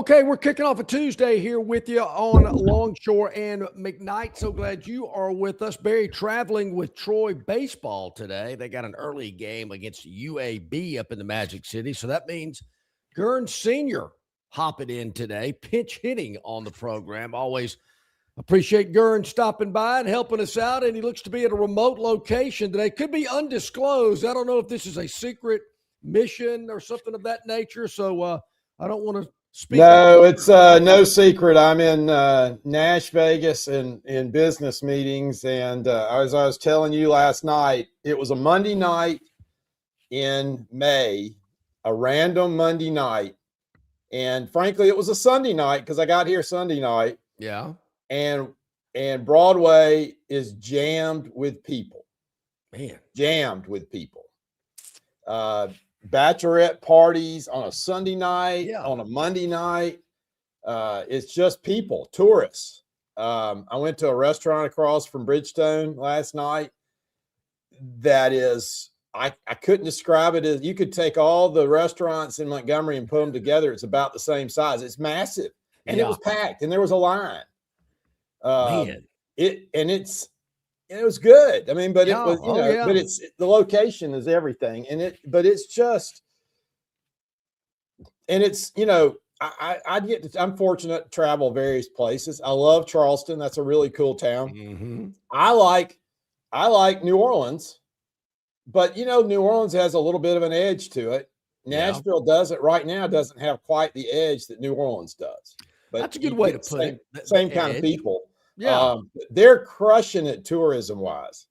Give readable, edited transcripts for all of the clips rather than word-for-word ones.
Okay, we're kicking off a Tuesday here with you on Longshore and McKnight. So glad you are with us. Barry traveling with Troy baseball today. They got an early game against UAB up in the Magic City. So that means Gurn Sr. hopping in today, pinch hitting on the program. Always appreciate Gurn stopping by and helping us out. And he looks to be at a remote location today. Could be undisclosed. I don't know if this is a secret mission or something of that nature. So I don't want to No, it's no secret. I'm in Nash Vegas in business meetings, and as I was telling you last night, it was a Monday night in May, a random Monday night, and frankly, it was a Sunday night because I got here Sunday night. Yeah, and Broadway is jammed with people. Man, jammed with people. Bachelorette parties on a Sunday night, on a Monday night. It's just people, tourists. I went to a restaurant across from Bridgestone last night. That is, I couldn't describe it as, you could take all the restaurants in Montgomery and put them together. It's about the same size. It's massive. And it was packed and there was a line. Man. It was good. I mean, but it was, but it's the location is everything. But it's just, and it's, I'm fortunate to travel various places. I love Charleston. That's a really cool town. Mm-hmm. I like New Orleans, but New Orleans has a little bit of an edge to it. Nashville right now doesn't have quite the edge that New Orleans does. But that's a good way to put it. Same kind of people. Yeah, they're crushing it tourism wise.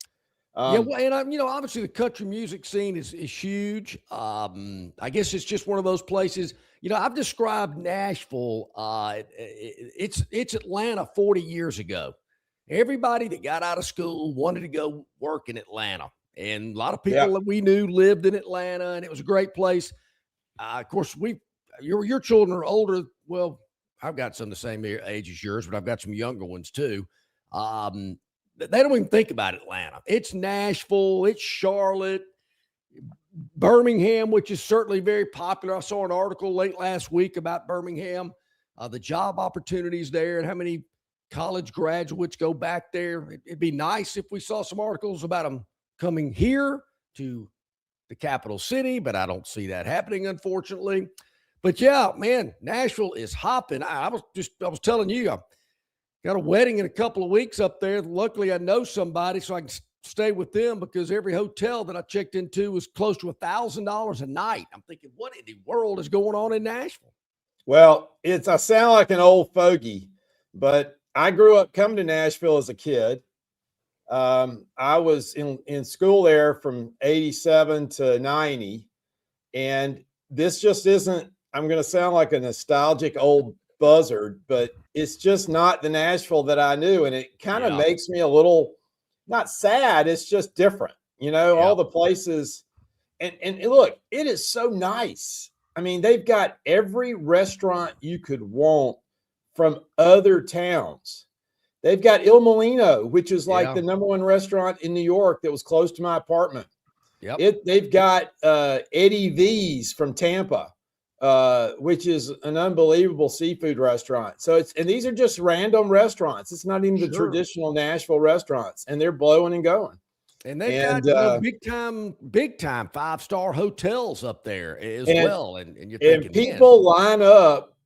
And obviously the country music scene is huge. I guess it's just one of those places. I've described Nashville. It's Atlanta 40 years ago. Everybody that got out of school wanted to go work in Atlanta, and a lot of people that we knew lived in Atlanta, and it was a great place. Of course, your children are older. Well, I've got some the same age as yours, but I've got some younger ones too. They don't even think about Atlanta. It's Nashville, it's Charlotte, Birmingham, which is certainly very popular. I saw an article late last week about Birmingham, the job opportunities there and how many college graduates go back there. It'd be nice if we saw some articles about them coming here to the capital city, but I don't see that happening, unfortunately. But yeah, man, Nashville is hopping. I was telling you, I got a wedding in a couple of weeks up there. Luckily, I know somebody, so I can stay with them because every hotel that I checked into was close to $1,000 a night. I'm thinking, what in the world is going on in Nashville? Well, I sound like an old fogey, but I grew up coming to Nashville as a kid. I was in school there from 87 to 90, and this just isn't. I'm going to sound like a nostalgic old buzzard, but it's just not the Nashville that I knew. And it kind of makes me a little, not sad. It's just different, all the places. And look, it is so nice. I mean, they've got every restaurant you could want from other towns. They've got Il Molino, which is like the #1 restaurant in New York that was close to my apartment. They've got Eddie V's from Tampa. Which is an unbelievable seafood restaurant. So and these are just random restaurants. It's not even the traditional Nashville restaurants, and they're blowing and going. And they've got big time 5-star hotels up there as well. And you're thinking, and people line up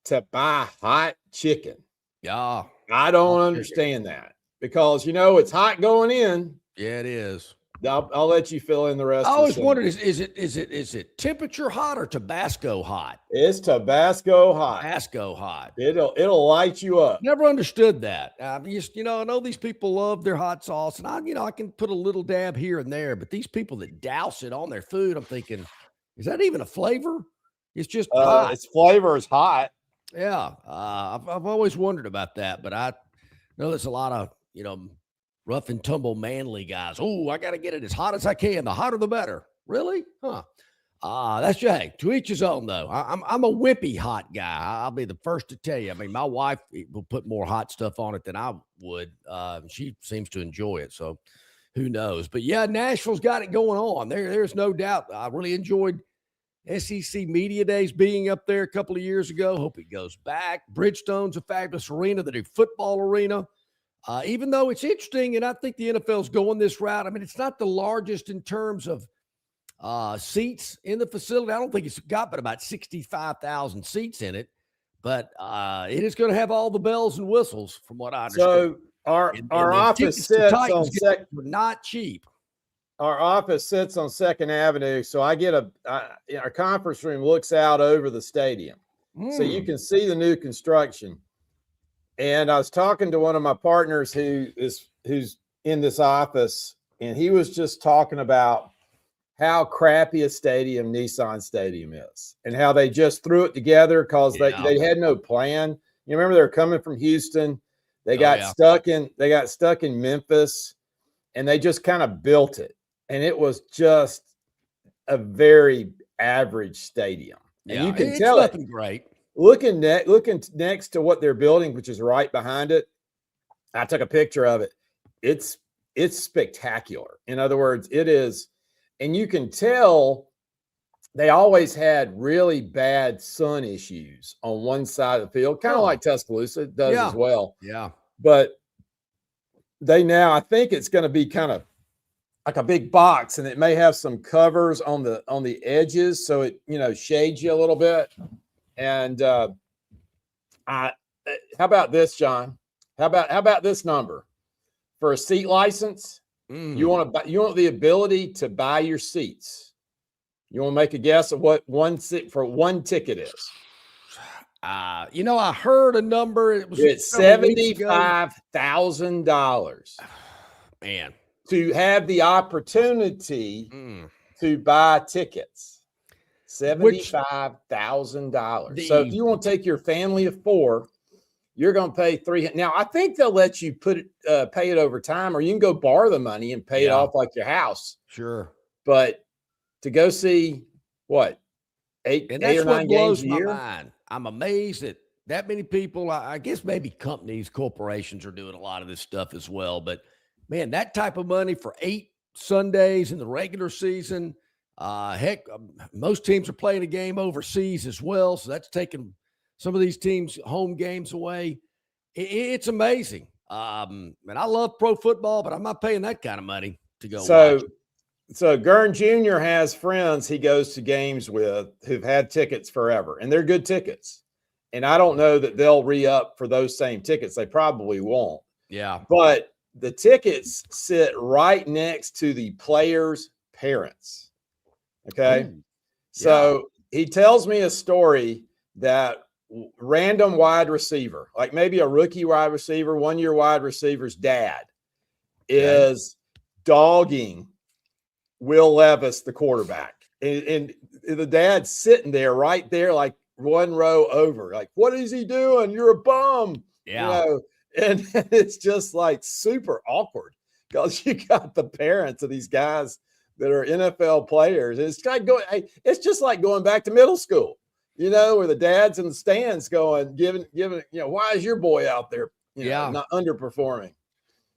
to buy hot chicken. Yeah, I don't understand that because it's hot going in. Yeah, it is. I'll let you fill in the rest. I always wondered, is it temperature hot or Tabasco hot? It's Tabasco hot. Tabasco hot. It'll light you up. Never understood that. I know these people love their hot sauce, and I can put a little dab here and there, but these people that douse it on their food, I'm thinking, is that even a flavor? It's just hot. Its flavor is hot. Yeah, I've always wondered about that, but I know there's a lot of rough and tumble manly guys. Oh, I got to get it as hot as I can. The hotter, the better. Really? Huh. That's to each his own, though. I'm a wimpy hot guy. I'll be the first to tell you. I mean, my wife will put more hot stuff on it than I would. She seems to enjoy it. So who knows? But yeah, Nashville's got it going on. There's no doubt. I really enjoyed SEC Media Days being up there a couple of years ago. Hope it goes back. Bridgestone's a fabulous arena, the new football arena. Even though it's interesting, and I think the NFL's going this route. I mean, it's not the largest in terms of seats in the facility. I don't think it's got but about 65,000 seats in it, but it is going to have all the bells and whistles from what I understand. So our office sits on not cheap. Our office sits on 2nd Avenue, so I get our conference room looks out over the stadium, so you can see the new construction. And I was talking to one of my partners who's in this office, and he was just talking about how crappy a stadium Nissan Stadium is, and how they just threw it together because they had no plan. You remember they were coming from Houston, they got stuck in Memphis, and they just kind of built it. And it was just a very average stadium. And you can tell nothing great. Looking next to what they're building, which is right behind it, I took a picture of it. It's spectacular. In other words, it is, and you can tell they always had really bad sun issues on one side of the field, kind of like Tuscaloosa does as well. Yeah. But I think it's going to be kind of like a big box, and it may have some covers on the edges, so it shades you a little bit. And how about this, John? How about this number for a seat license? You want the ability to buy your seats. You want to make a guess of what one ticket is? I heard a number. It's $75,000. Man. To have the opportunity to buy tickets, $75,000. So if you want to take your family of 4, you're going to pay $300. Now I think they'll let you pay it over time, or you can go borrow the money and pay it off like your house. Sure, but to go see what 8 or 9 games a year, mind. I'm amazed that many people. I guess maybe companies, corporations are doing a lot of this stuff as well, but. Man, that type of money for 8 Sundays in the regular season. Heck, most teams are playing a game overseas as well, so that's taking some of these teams' home games away. It's amazing. And I love pro football, but I'm not paying that kind of money to go watch. So Gurn Jr. has friends he goes to games with who've had tickets forever, and they're good tickets. And I don't know that they'll re-up for those same tickets. They probably won't. Yeah. But the tickets sit right next to the players' parents. Okay. So he tells me a story that random wide receiver, like maybe a rookie wide receiver, 1-year wide receiver's dad is dogging Will Levis, the quarterback. And the dad's sitting there right there, like one row over, like, what is he doing? You're a bum. Yeah. And it's just like super awkward because you got the parents of these guys that are NFL players. It's just like going back to middle school, where the dad's in the stands giving, why is your boy out there, not underperforming?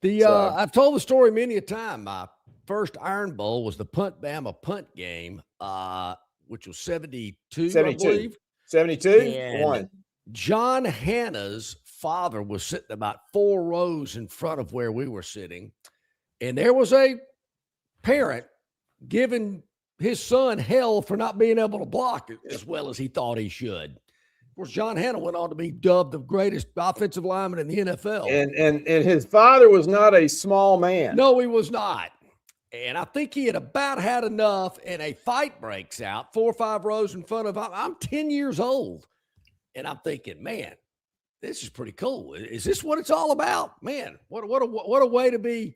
I've told the story many a time. My first Iron Bowl was the Punt Bama punt game, which was 72, I believe. 72, 1. John Hanna's father was sitting about 4 rows in front of where we were sitting, and there was a parent giving his son hell for not being able to block it as well as he thought he should. Of course, John Hanna went on to be dubbed the greatest offensive lineman in the NFL. And his father was not a small man. No, he was not. And I think he had about had enough, and a fight breaks out 4 or 5 rows in front of him. I'm 10 years old, and I'm thinking, man, this is pretty cool. Is this what it's all about? Man, what a way to be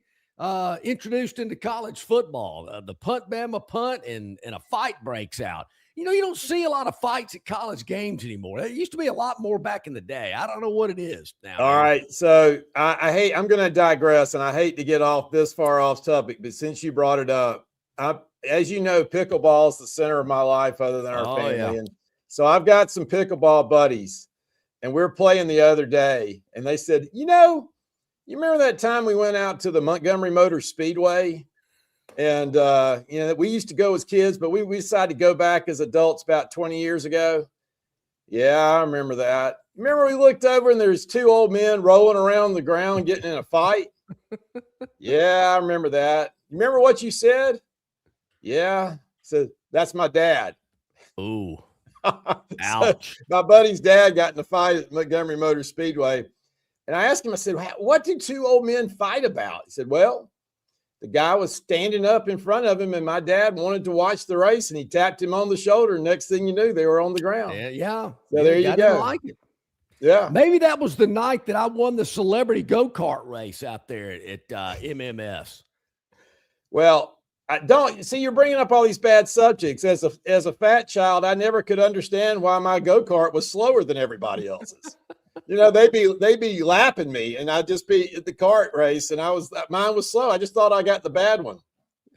introduced into college football. The Punt Bama punt and a fight breaks out. You don't see a lot of fights at college games anymore. It used to be a lot more back in the day. I don't know what it is now. All right. So I'm going to digress, and I hate to get off this far off topic, but since you brought it up, as you know, pickleball is the center of my life other than our family. Yeah. And so I've got some pickleball buddies. And we were playing the other day, and they said, you remember that time we went out to the Montgomery Motor Speedway And, we used to go as kids, but we decided to go back as adults about 20 years ago. Yeah, I remember that. Remember we looked over and there's two old men rolling around the ground getting in a fight? Yeah, I remember that. You remember what you said? Yeah. So that's my dad. Ooh. So my buddy's dad got in a fight at Montgomery Motor Speedway. And I asked him, I said, what did two old men fight about? He said, well, the guy was standing up in front of him and my dad wanted to watch the race and he tapped him on the shoulder. Next thing you knew, they were on the ground. Yeah. So there you go. Like it. Yeah. Maybe that was the night that I won the celebrity go-kart race out there at MMS. Well, I don't see you're bringing up all these bad subjects. As a fat child, I never could understand why my go-kart was slower than everybody else's. They'd be lapping me and I'd just be at the kart race and mine was slow. I just thought I got the bad one.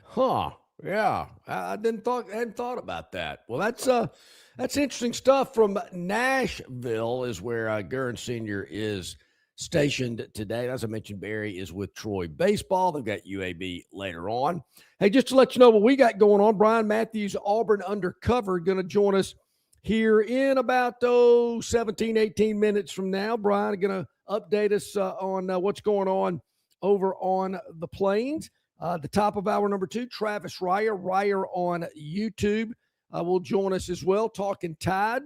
Huh. Yeah. I hadn't thought about that. Well, that's interesting stuff. From Nashville is where Gurn Sr. is stationed today. As I mentioned, Barry is with Troy Baseball. They've got UAB later on. Hey, just to let you know what we got going on, Brian Matthews, Auburn Undercover, going to join us here in about 17, 18 minutes from now. Brian going to update us on what's going on over on the Plains. The top of hour number 2, Travis Ryer on YouTube will join us as well, talking Tide,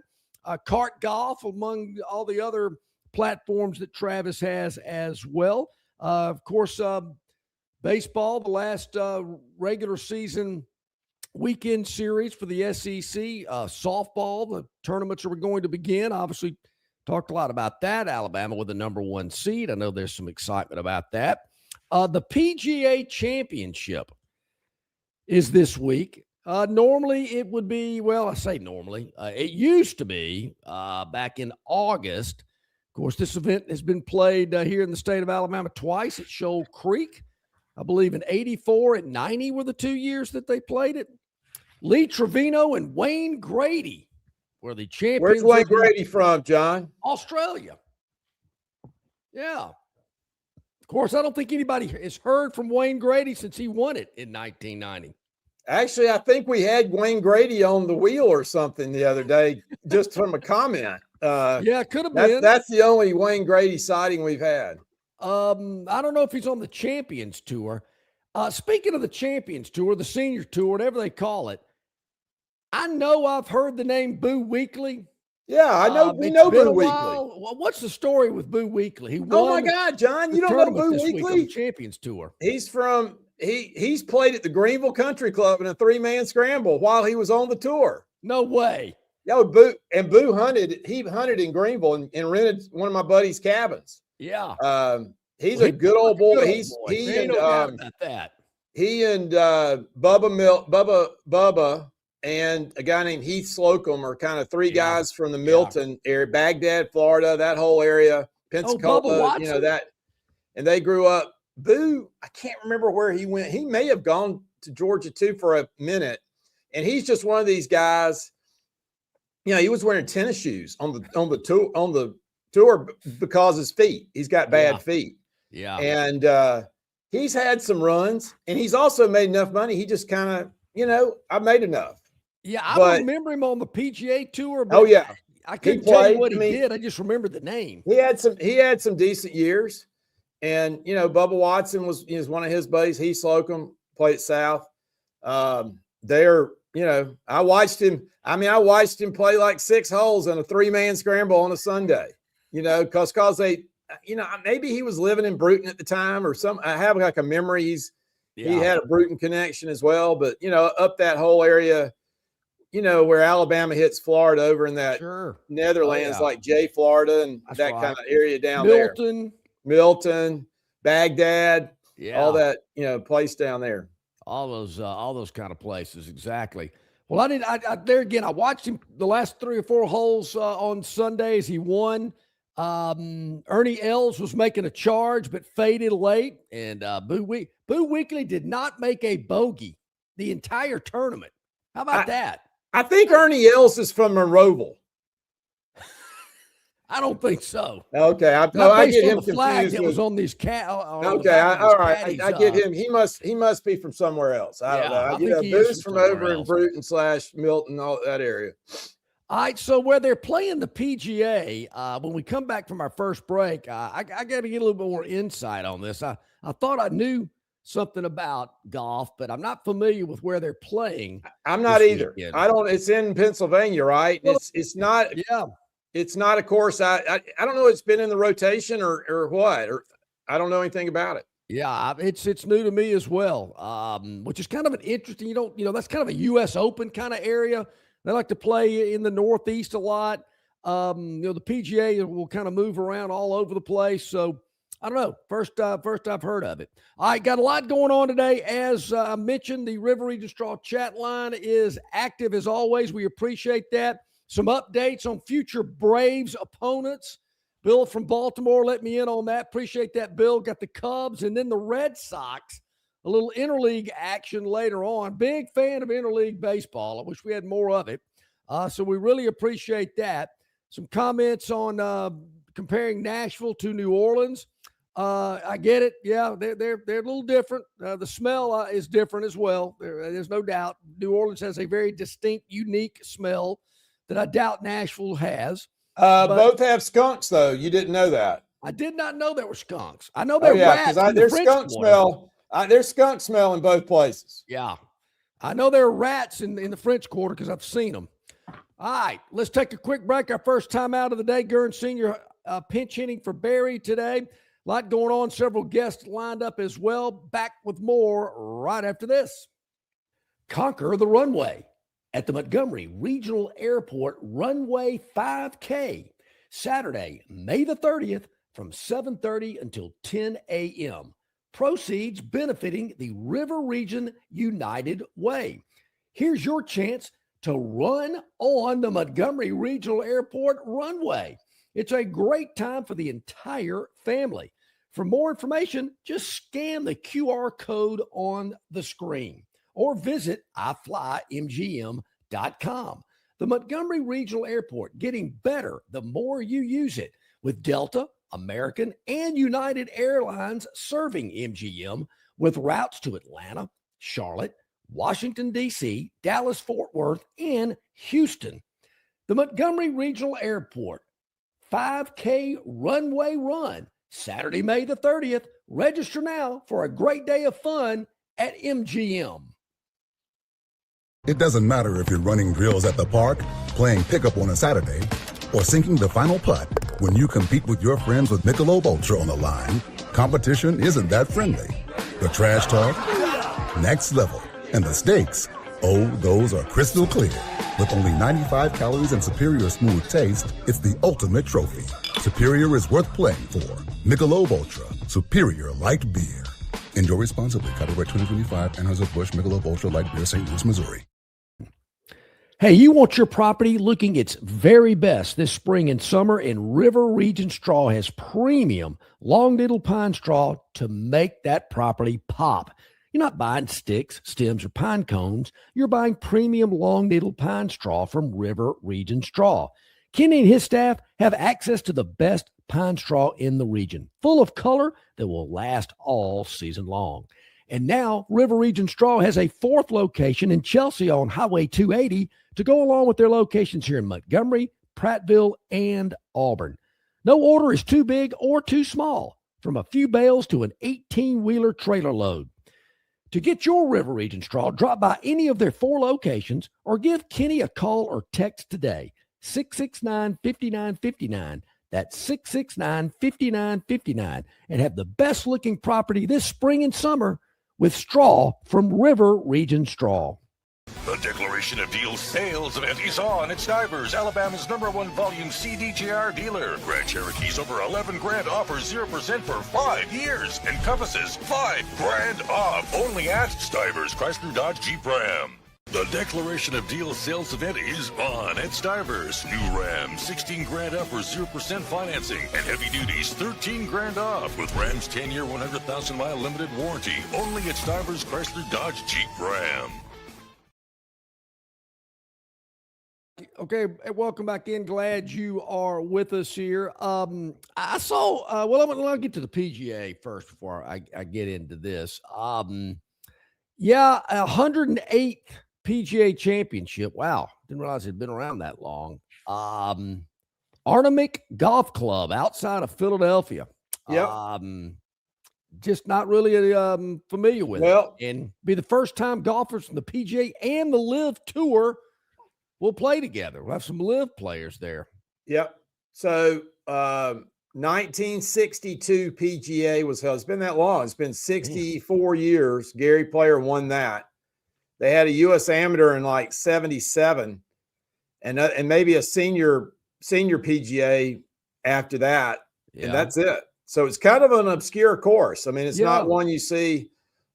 kart golf, among all the other platforms that Travis has as well. Of course, baseball, the last regular season weekend series for the SEC, softball, the tournaments are going to begin. Obviously, talked a lot about that. Alabama with the number 1 seed. I know there's some excitement about that. The PGA Championship is this week. Normally it would be, well, I say normally. It used to be back in August. Of course, this event has been played here in the state of Alabama twice at Shoal Creek. I believe in 84 and 90 were the 2 years that they played it. Lee Trevino and Wayne Grady were the champions. Where's Wayne Grady from, John? Australia. Yeah. Of course, I don't think anybody has heard from Wayne Grady since he won it in 1990. Actually, I think we had Wayne Grady on the wheel or something the other day, just from a comment. Yeah, it could have been. That's the only Wayne Grady sighting we've had. I don't know if he's on the Champions Tour. Speaking of the Champions Tour, the Senior Tour, whatever they call it, I know I've heard the name Boo Weekley. Yeah, I know. We know Boo Weekley. Well, what's the story with Boo Weekley? He won. Oh my God, John! You don't know Boo Weekley? Champions Tour. He's from. He's played at the Greenville Country Club in a 3-man scramble while he was on the tour. No way. Yo, Boo hunted. He hunted in Greenville and rented one of my buddy's cabins. Yeah. He's a good old boy. He and about that. He and Bubba and a guy named Heath Slocum are kind of 3 guys from the Milton area, Baghdad, Florida, that whole area, Pensacola, that. And they grew up. Boo, I can't remember where he went. He may have gone to Georgia too for a minute. And he's just one of these guys. He was wearing tennis shoes on the tour because his feet. He's got bad feet. Yeah. And he's had some runs and he's also made enough money. He just kind of, I made enough. Yeah, I remember him on the PGA Tour. But I couldn't tell you what he did. I just remember the name. He had some decent years. And, Bubba Watson was one of his buddies. Heath Slocum played South. They're, I watched him. I watched him play like 6 holes in a 3-man scramble on a Sunday, because they, maybe he was living in Bruton at the time or something. I have like a memory. He had a Bruton connection as well, but, up that whole area, where Alabama hits Florida over in that Netherlands, like Jay, Florida, and that kind of area down there. Milton, Baghdad, all that, place down there. All those kind of places. Exactly. Well, I there again, I watched him the last 3 or 4 holes on Sundays. He won. Ernie Els was making a charge, but faded late. And Boo Weekley did not make a bogey the entire tournament. How about that? I think Ernie Els is from Monroeville. I don't think so. Okay, I Not based get on him the flag confused that with. was on these Okay, all right. I get him. He must be from somewhere else. I don't know. I think he is Boo's from somewhere over in else. Bruton / Milton, all that area. All right, so where they're playing the PGA, when we come back from our first break, I got to get a little bit more insight on this. I thought I knew something about golf, but I'm not familiar with where they're playing. I'm not either. Weekend. I don't. It's in Pennsylvania, right? Well, it's not. Yeah. It's not a course. I don't know. It's been in the rotation or what, or I don't know anything about it. Yeah, it's new to me as well, which is kind of an interesting. That's kind of a U.S. Open kind of area. They like to play in the Northeast a lot. The PGA will kind of move around all over the place. So I don't know. First I've heard of it. All right, got a lot going on today. As I mentioned, the River Region Straw chat line is active as always. We appreciate that. Some updates on future Braves opponents. Bill from Baltimore let me in on that. Appreciate that, Bill. Got the Cubs and then the Red Sox. A little interleague action later on. Big fan of interleague baseball. I wish we had more of it. So we really appreciate that. Some comments on comparing Nashville to New Orleans. I get it. Yeah, they're a little different. The smell is different as well. There's no doubt. New Orleans has a very distinct, unique smell that I doubt Nashville has. Both have skunks, though. You didn't know that. I did not know there were skunks. I know they're rats. There's skunk smell. There's skunk smell in both places. Yeah. I know there are rats in the French Quarter because I've seen them. All right, let's take a quick break. Our first time out of the day. Gurn Sr. Pinch hitting for Barry today. A lot going on. Several guests lined up as well. Back with more right after this. Conquer the runway at the Montgomery Regional Airport Runway 5K, Saturday, May the 30th from 7:30 until 10 a.m. Proceeds benefiting the River Region United Way. Here's your chance to run on the Montgomery Regional Airport runway. It's a great time for the entire family. For more information, just scan the QR code on the screen or visit iflymgm.com. The Montgomery Regional Airport, getting better the more you use it, with Delta, American, and United Airlines serving MGM with routes to Atlanta, Charlotte, Washington, D.C., Dallas, Fort Worth, and Houston. The Montgomery Regional Airport 5K runway run, Saturday, May the 30th. Register now for a great day of fun at MGM. It doesn't matter if you're running drills at the park, playing pickup on a Saturday, or sinking the final putt. When you compete with your friends with Michelob Ultra on the line, competition isn't that friendly. The trash talk, next level. And the stakes, oh, those are crystal clear. With only 95 calories and superior smooth taste, it's the ultimate trophy. Superior is worth playing for. Michelob Ultra, superior light beer. Enjoy responsibly. Copyright 2025, Anheuser-Busch Michelob Ultra Light Beer, St. Louis, Missouri. Hey, you want your property looking its very best this spring and summer, and River Region Straw has premium long needle pine straw to make that property pop. You're not buying sticks, stems, or pine cones. You're buying premium long needle pine straw from River Region Straw. Kenny and his staff have access to the best pine straw in the region, full of color that will last all season long. And now River Region Straw has a fourth location in Chelsea on Highway 280 to go along with their locations here in Montgomery, Prattville, and Auburn. No order is too big or too small, from a few bales to an 18-wheeler trailer load. To get your River Region Straw, drop by any of their 4 locations or give Kenny a call or text today, 669-5959. That's 669-5959, and have the best-looking property this spring and summer with straw from River Region Straw. The Declaration of Deal sales event is on at Stivers, Alabama's #1 volume CDJR dealer. Grand Cherokee's over 11 grand offers 0% for 5 years. Encompasses 5 grand off. Only at Stivers, Chrysler, Dodge, Jeep, Ram. The Declaration of Deal sales event is on at Stivers. New Ram, 16 grand off for 0% financing. And heavy duties, 13 grand off. With Ram's 10-year, 100,000-mile limited warranty. Only at Stivers, Chrysler, Dodge, Jeep, Ram. Okay. Welcome back in. Glad you are with us here. I saw, I'll get to the PGA first before I get into this. Yeah, 108th PGA championship. Wow. Didn't realize it'd been around that long. Arnamick Golf Club outside of Philadelphia. Yep. Just not really familiar with Well, it. And be the first time golfers from the PGA and the Live Tour will play together. We'll have some Live players there. yep. So 1962 PGA was held. It's been that long. It's been 64 years. Gary Player won that. They had a U.S. Amateur in like 77 and maybe a senior PGA after that. Yeah. And that's it. So it's kind of an obscure course. I mean, it's not one you see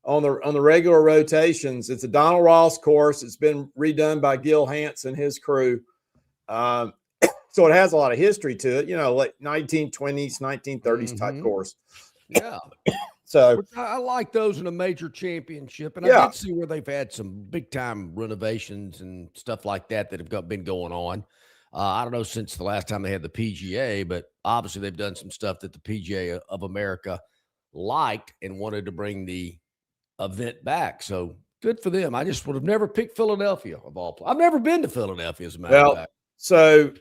on the regular rotations. It's a Donald Ross course. It's been redone by Gil Hance and his crew. So it has a lot of history to it, like 1920s, 1930s type course. Yeah. So I like those in a major championship. And I did see where they've had some big time renovations and stuff like that have been going on. I don't know since the last time they had the PGA, but obviously they've done some stuff that the PGA of America liked and wanted to bring the event back. So good for them. I just would have never picked Philadelphia of all places. I've never been to Philadelphia, as a matter of fact. So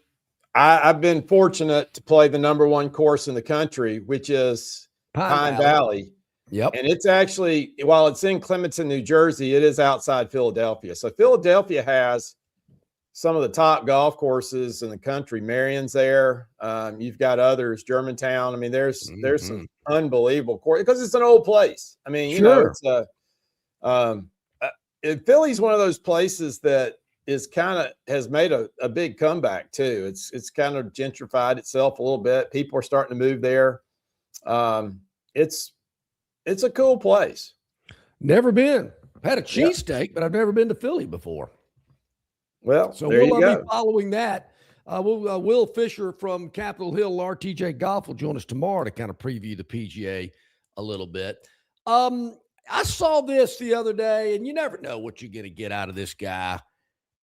I've been fortunate to play the number one course in the country, which is Pine Valley. Yep. And it's actually, while it's in Clementon, New Jersey, it is outside Philadelphia. So Philadelphia has some of the top golf courses in the country. Marion's there. You've got others, Germantown. I mean, there's some unbelievable courses because it's an old place. I mean, it's Philly's one of those places that has made a big comeback too. It's kind of gentrified itself a little bit. People are starting to move there. It's a cool place. Never been. I've had a cheesesteak, but I've never been to Philly before. Well, so we'll be following that. Will Fisher from Capitol Hill, RTJ Golf, will join us tomorrow to kind of preview the PGA a little bit. I saw this the other day, and you never know what you're going to get out of this guy.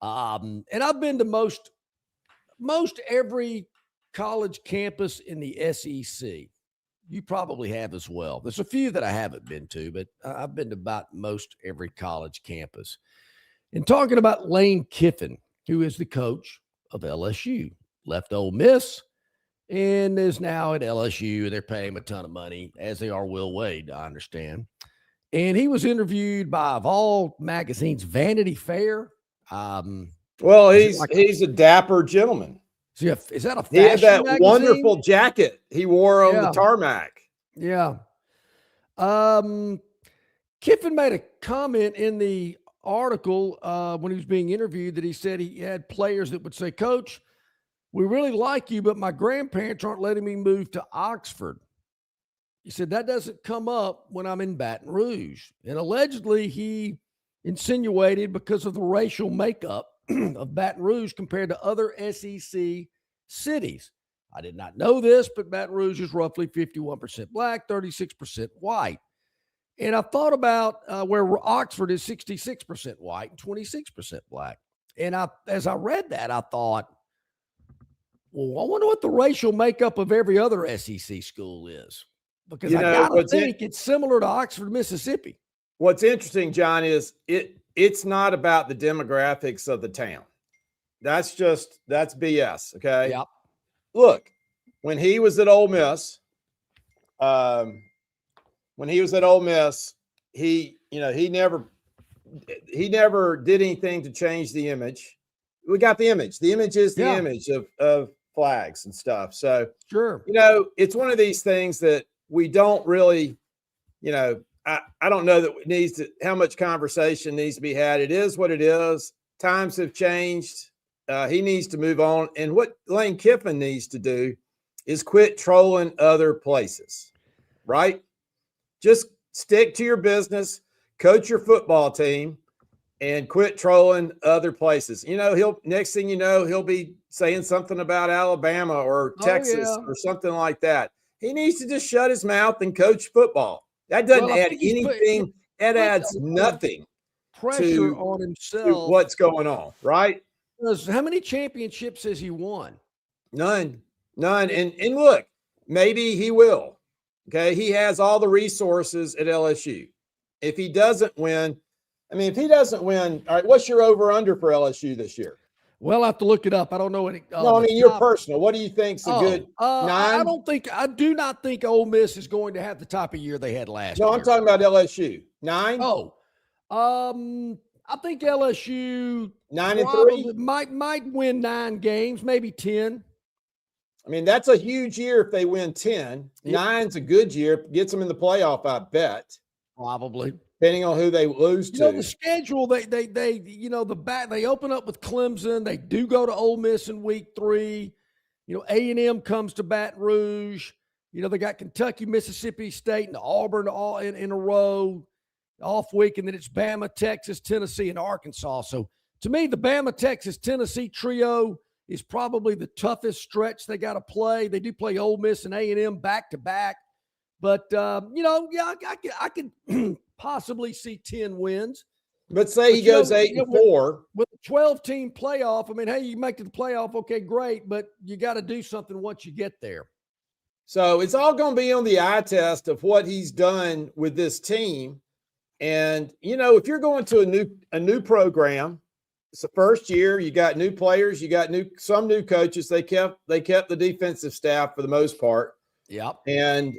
And I've been to most every college campus in the SEC. You probably have as well. There's a few that I haven't been to, but I've been to about most every college campus. And talking about Lane Kiffin, who is the coach of LSU, left Ole Miss and is now at LSU. They're paying him a ton of money, as they are Will Wade, I understand. And he was interviewed by, of all magazines, Vanity Fair. Well, he's a dapper gentleman. Is that a fashion He had that magazine? wonderful jacket he wore on the tarmac. Yeah. Kiffin made a comment in the article when he was being interviewed that he said he had players that would say, "Coach, we really like you, but my grandparents aren't letting me move to Oxford." He said that doesn't come up when I'm in Baton Rouge. And allegedly he insinuated because of the racial makeup of Baton Rouge compared to other SEC cities. I did not know this, but Baton Rouge is roughly 51% black, 36% white. And I thought about where Oxford is 66% white and 26% black. And as I read that, I thought, well, I wonder what the racial makeup of every other SEC school is. Because I gotta think it's similar to Oxford, Mississippi. What's interesting, John, is it's not about the demographics of the town. That's BS. Okay. Yep. Look, when he was at Ole Miss, he never did anything to change the image. We got the image. The image is the image of flags and stuff. So sure, it's one of these things that we don't really, I don't know that it needs to, how much conversation needs to be had. It is what it is. Times have changed. He needs to move on. And what Lane Kiffin needs to do is quit trolling other places, right? Just stick to your business, coach your football team, and quit trolling other places. Next thing you know, he'll be saying something about Alabama or Texas or something like that. He needs to just shut his mouth and coach football. That doesn't add anything. That adds nothing pressure on himself to what's going on, right? How many championships has he won? None. And look, maybe he will. Okay. He has all the resources at LSU. If he doesn't win, all right, what's your over under for LSU this year? Well, I have to look it up. I don't know any. No, I mean, you're personal. What do you think's a good 9? I do not think Ole Miss is going to have the type of year they had last year. No, I'm talking about LSU. 9? I think LSU 9-3 might win 9 games, maybe 10. I mean, that's a huge year if they win 10. Yep. 9's a good year. Gets them in the playoff, I bet. Probably. Depending on who they lose to. The schedule, they open up with Clemson. They do go to Ole Miss in week 3. A&M comes to Baton Rouge. They got Kentucky, Mississippi State, and Auburn all in a row, off week, and then it's Bama, Texas, Tennessee, and Arkansas. So to me, the Bama, Texas, Tennessee trio is probably the toughest stretch they got to play. They do play Ole Miss and A&M back to back, but I could possibly see 10 wins. But say he goes 8-4 with a 12-team playoff. I mean, hey, you make it to the playoff, okay, great, but you got to do something once you get there. So it's all going to be on the eye test of what he's done with this team. And if you're going to a new program, it's the first year, you got new players, you got some new coaches. They kept the defensive staff for the most part. Yep. And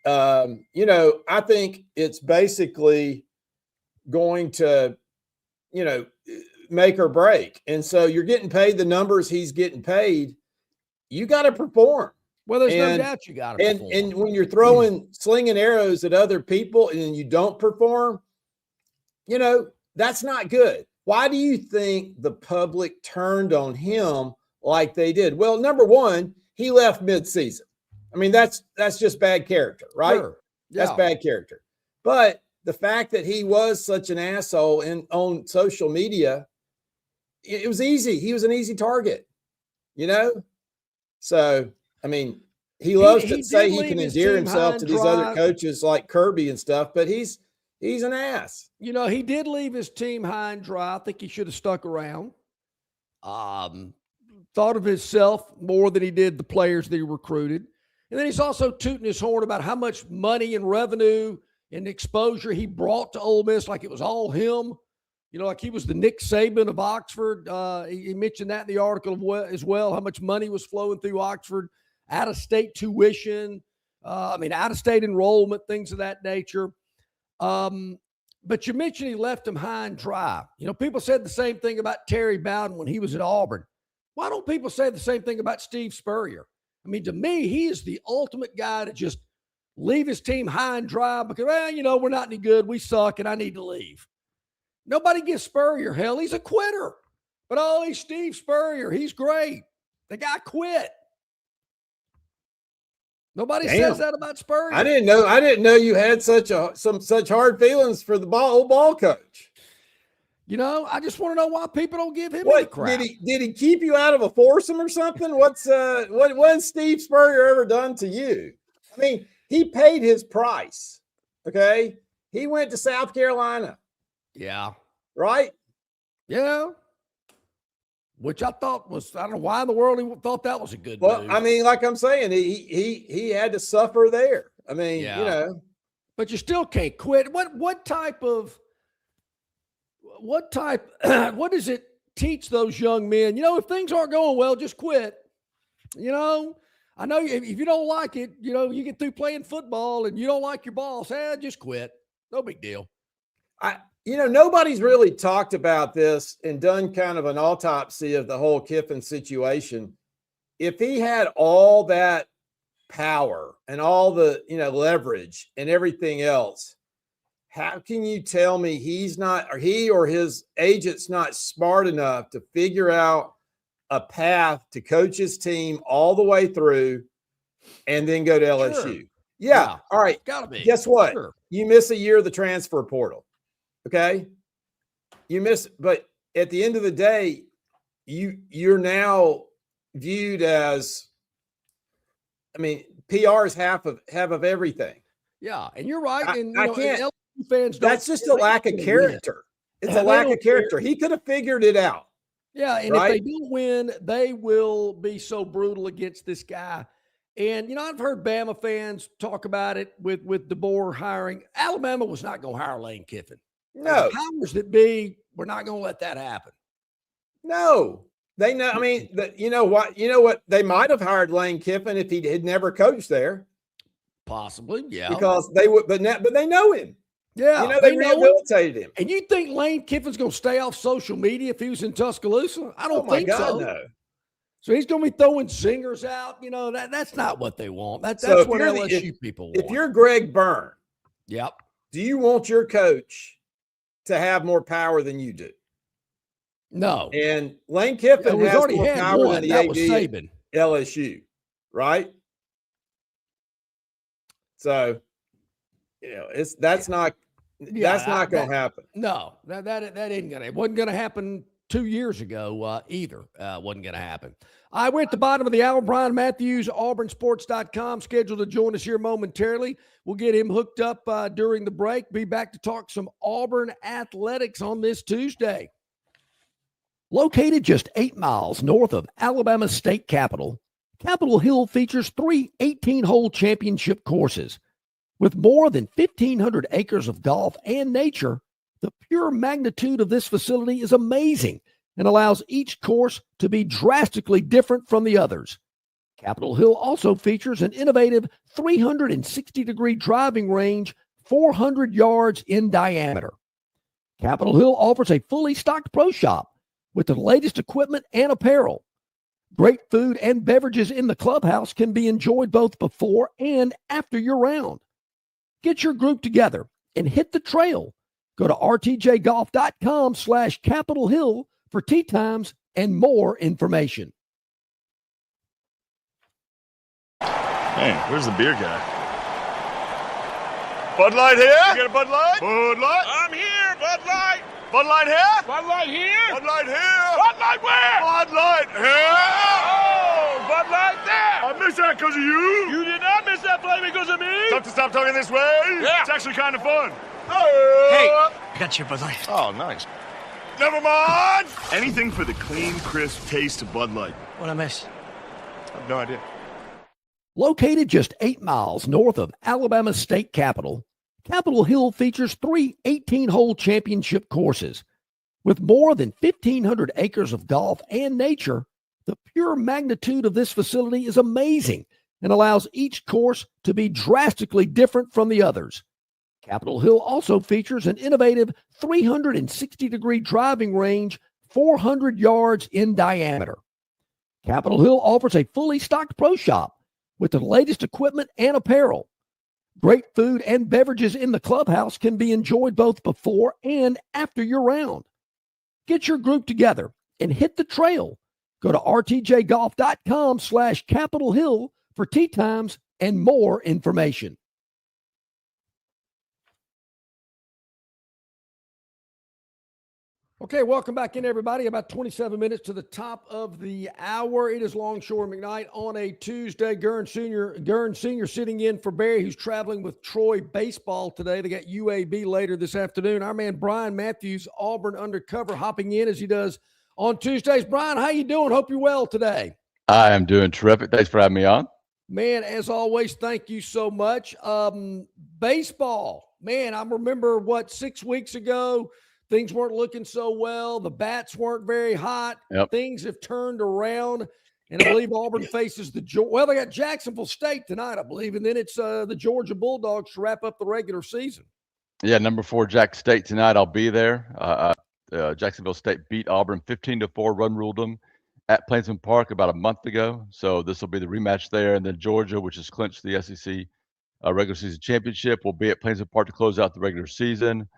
I think it's basically going to, make or break. And so you're getting paid the numbers he's getting paid. You got to perform. Well, there's no doubt you got to perform. And when you're slinging arrows at other people and you don't perform, that's not good. Why do you think the public turned on him like they did? Well, number one, he left midseason. I mean, that's just bad character, right? Sure. Yeah. That's bad character. But the fact that he was such an asshole on social media, it was easy. He was an easy target, So, I mean, he loves to say he can endear himself to these other coaches like Kirby and stuff, but he's an ass. He did leave his team high and dry. I think he should have stuck around. Thought of himself more than he did the players that he recruited. And then he's also tooting his horn about how much money and revenue and exposure he brought to Ole Miss, like it was all him. Like he was the Nick Saban of Oxford. He mentioned that in the article as well, how much money was flowing through Oxford, out-of-state tuition, out-of-state enrollment, things of that nature. But you mentioned he left him high and dry. People said the same thing about Terry Bowden when he was at Auburn. Why don't people say the same thing about Steve Spurrier? I mean, to me, he is the ultimate guy to just leave his team high and dry because, we're not any good. We suck, and I need to leave. Nobody gives Spurrier hell. He's a quitter. But, he's Steve Spurrier. He's great. The guy quit. Nobody says that about Spurrier. I didn't know you had such hard feelings for the old ball coach. I just want to know why people don't give him any crap. Did he keep you out of a foursome or something? What's Steve Spurrier ever done to you? I mean, he paid his price. Okay. He went to South Carolina. Yeah. Right? Yeah. Which I thought was, I don't know why in the world he thought that was a good move. I mean, like I'm saying, he had to suffer there. I mean, But you still can't quit. What does it teach those young men? If things aren't going well, just quit. I know if you don't like it, you get through playing football and you don't like your boss, just quit. No big deal. Nobody's really talked about this and done kind of an autopsy of the whole Kiffin situation. If he had all that power and all the, leverage and everything else, how can you tell me he or his agent's not smart enough to figure out a path to coach his team all the way through and then go to LSU? Sure. Yeah. All right. Gotta be. Guess what? Sure. You miss a year of the transfer portal. Okay. You miss, but at the end of the day, you're now viewed as, PR is half of everything. Yeah. And you're right. I can't. Fans that's just a lack of character. It's a lack of character. He could have figured it out. Yeah, and right? if they don't win, they will be so brutal against this guy. And, I've heard Bama fans talk about it with DeBoer hiring. Alabama was not going to hire Lane Kiffin. No, The powers that be, we're not going to let that happen. no. They know. I mean, you know what? They might have hired Lane Kiffin if he had never coached there. Possibly, yeah. Because they would, but they know him. Yeah, they rehabilitated him. And you think Lane Kiffin's going to stay off social media if he was in Tuscaloosa? I don't think so. No. So he's going to be throwing zingers out. That's not what they want. That's what LSU people want. If you're Greg Byrne, yep. Do you want your coach to have more power than you do? No. And Lane Kiffin has more power than the AD at LSU, right? So, that's not going to happen. No, that ain't going to. It wasn't going to happen 2 years ago either. Wasn't going to happen. All right, we're at the bottom of the hour. Brian Matthews, auburnsports.com, scheduled to join us here momentarily. We'll get him hooked up during the break. Be back to talk some Auburn athletics on this Tuesday. Located just 8 miles north of Alabama's state capital, Capitol Hill features 3 18-hole championship courses. With more than 1,500 acres of golf and nature, the pure magnitude of this facility is amazing and allows each course to be drastically different from the others. Capitol Hill also features an innovative 360-degree driving range 400 yards in diameter. Capitol Hill offers a fully stocked pro shop with the latest equipment and apparel. Great food and beverages in the clubhouse can be enjoyed both before and after your round. Get your group together and hit the trail. Go to rtjgolf.com/Capitol Hill for tee times and more information. Hey, where's the beer guy? Bud Light here? You got a Bud Light? Bud Light? I'm here, Bud Light. Bud Light here? Bud Light here? Bud Light here? Bud Light where? Bud Light here? Oh, Bud Light there. I missed that because of you. You did not miss that play because of me. Tough to stop talking this way? Yeah. It's actually kind of fun. Hey, I got you, Bud Light. Oh, nice. Never mind. Anything for the clean, crisp taste of Bud Light. What I miss? I have no idea. Located just 8 miles north of Alabama's state capital, Capitol Hill features 3 18-hole championship courses. With more than 1,500 acres of golf and nature, the pure magnitude of this facility is amazing and allows each course to be drastically different from the others. Capitol Hill also features an innovative 360-degree driving range 400 yards in diameter. Capitol Hill offers a fully stocked pro shop with the latest equipment and apparel. Great food and beverages in the clubhouse can be enjoyed both before and after your round. Get your group together and hit the trail. Go to rtjgolf.com/Capitol Hill for tee times and more information. Okay, welcome back in, everybody. About 27 minutes to the top of the hour. It is Longshore McKnight on a Tuesday. Gurn Senior sitting in for Barry, who's traveling with Troy baseball today. They got UAB later this afternoon. Our man Brian Matthews, Auburn Undercover, hopping in as he does on Tuesdays. Brian, how you doing? Hope you're well today. I am doing terrific. Thanks for having me on. Man, as always, thank you so much. Baseball, man, I remember 6 weeks ago, things weren't looking so well. The bats weren't very hot. Yep. Things have turned around, and I believe Auburn faces they got Jacksonville State tonight, I believe, and then it's the Georgia Bulldogs to wrap up the regular season. Yeah, number 4 Jack State tonight. I'll be there. Jacksonville State beat Auburn 15-4, run ruled them at Plainsman Park about a month ago. So this will be the rematch there, and then Georgia, which has clinched the SEC regular season championship, will be at Plainsman Park to close out the regular season.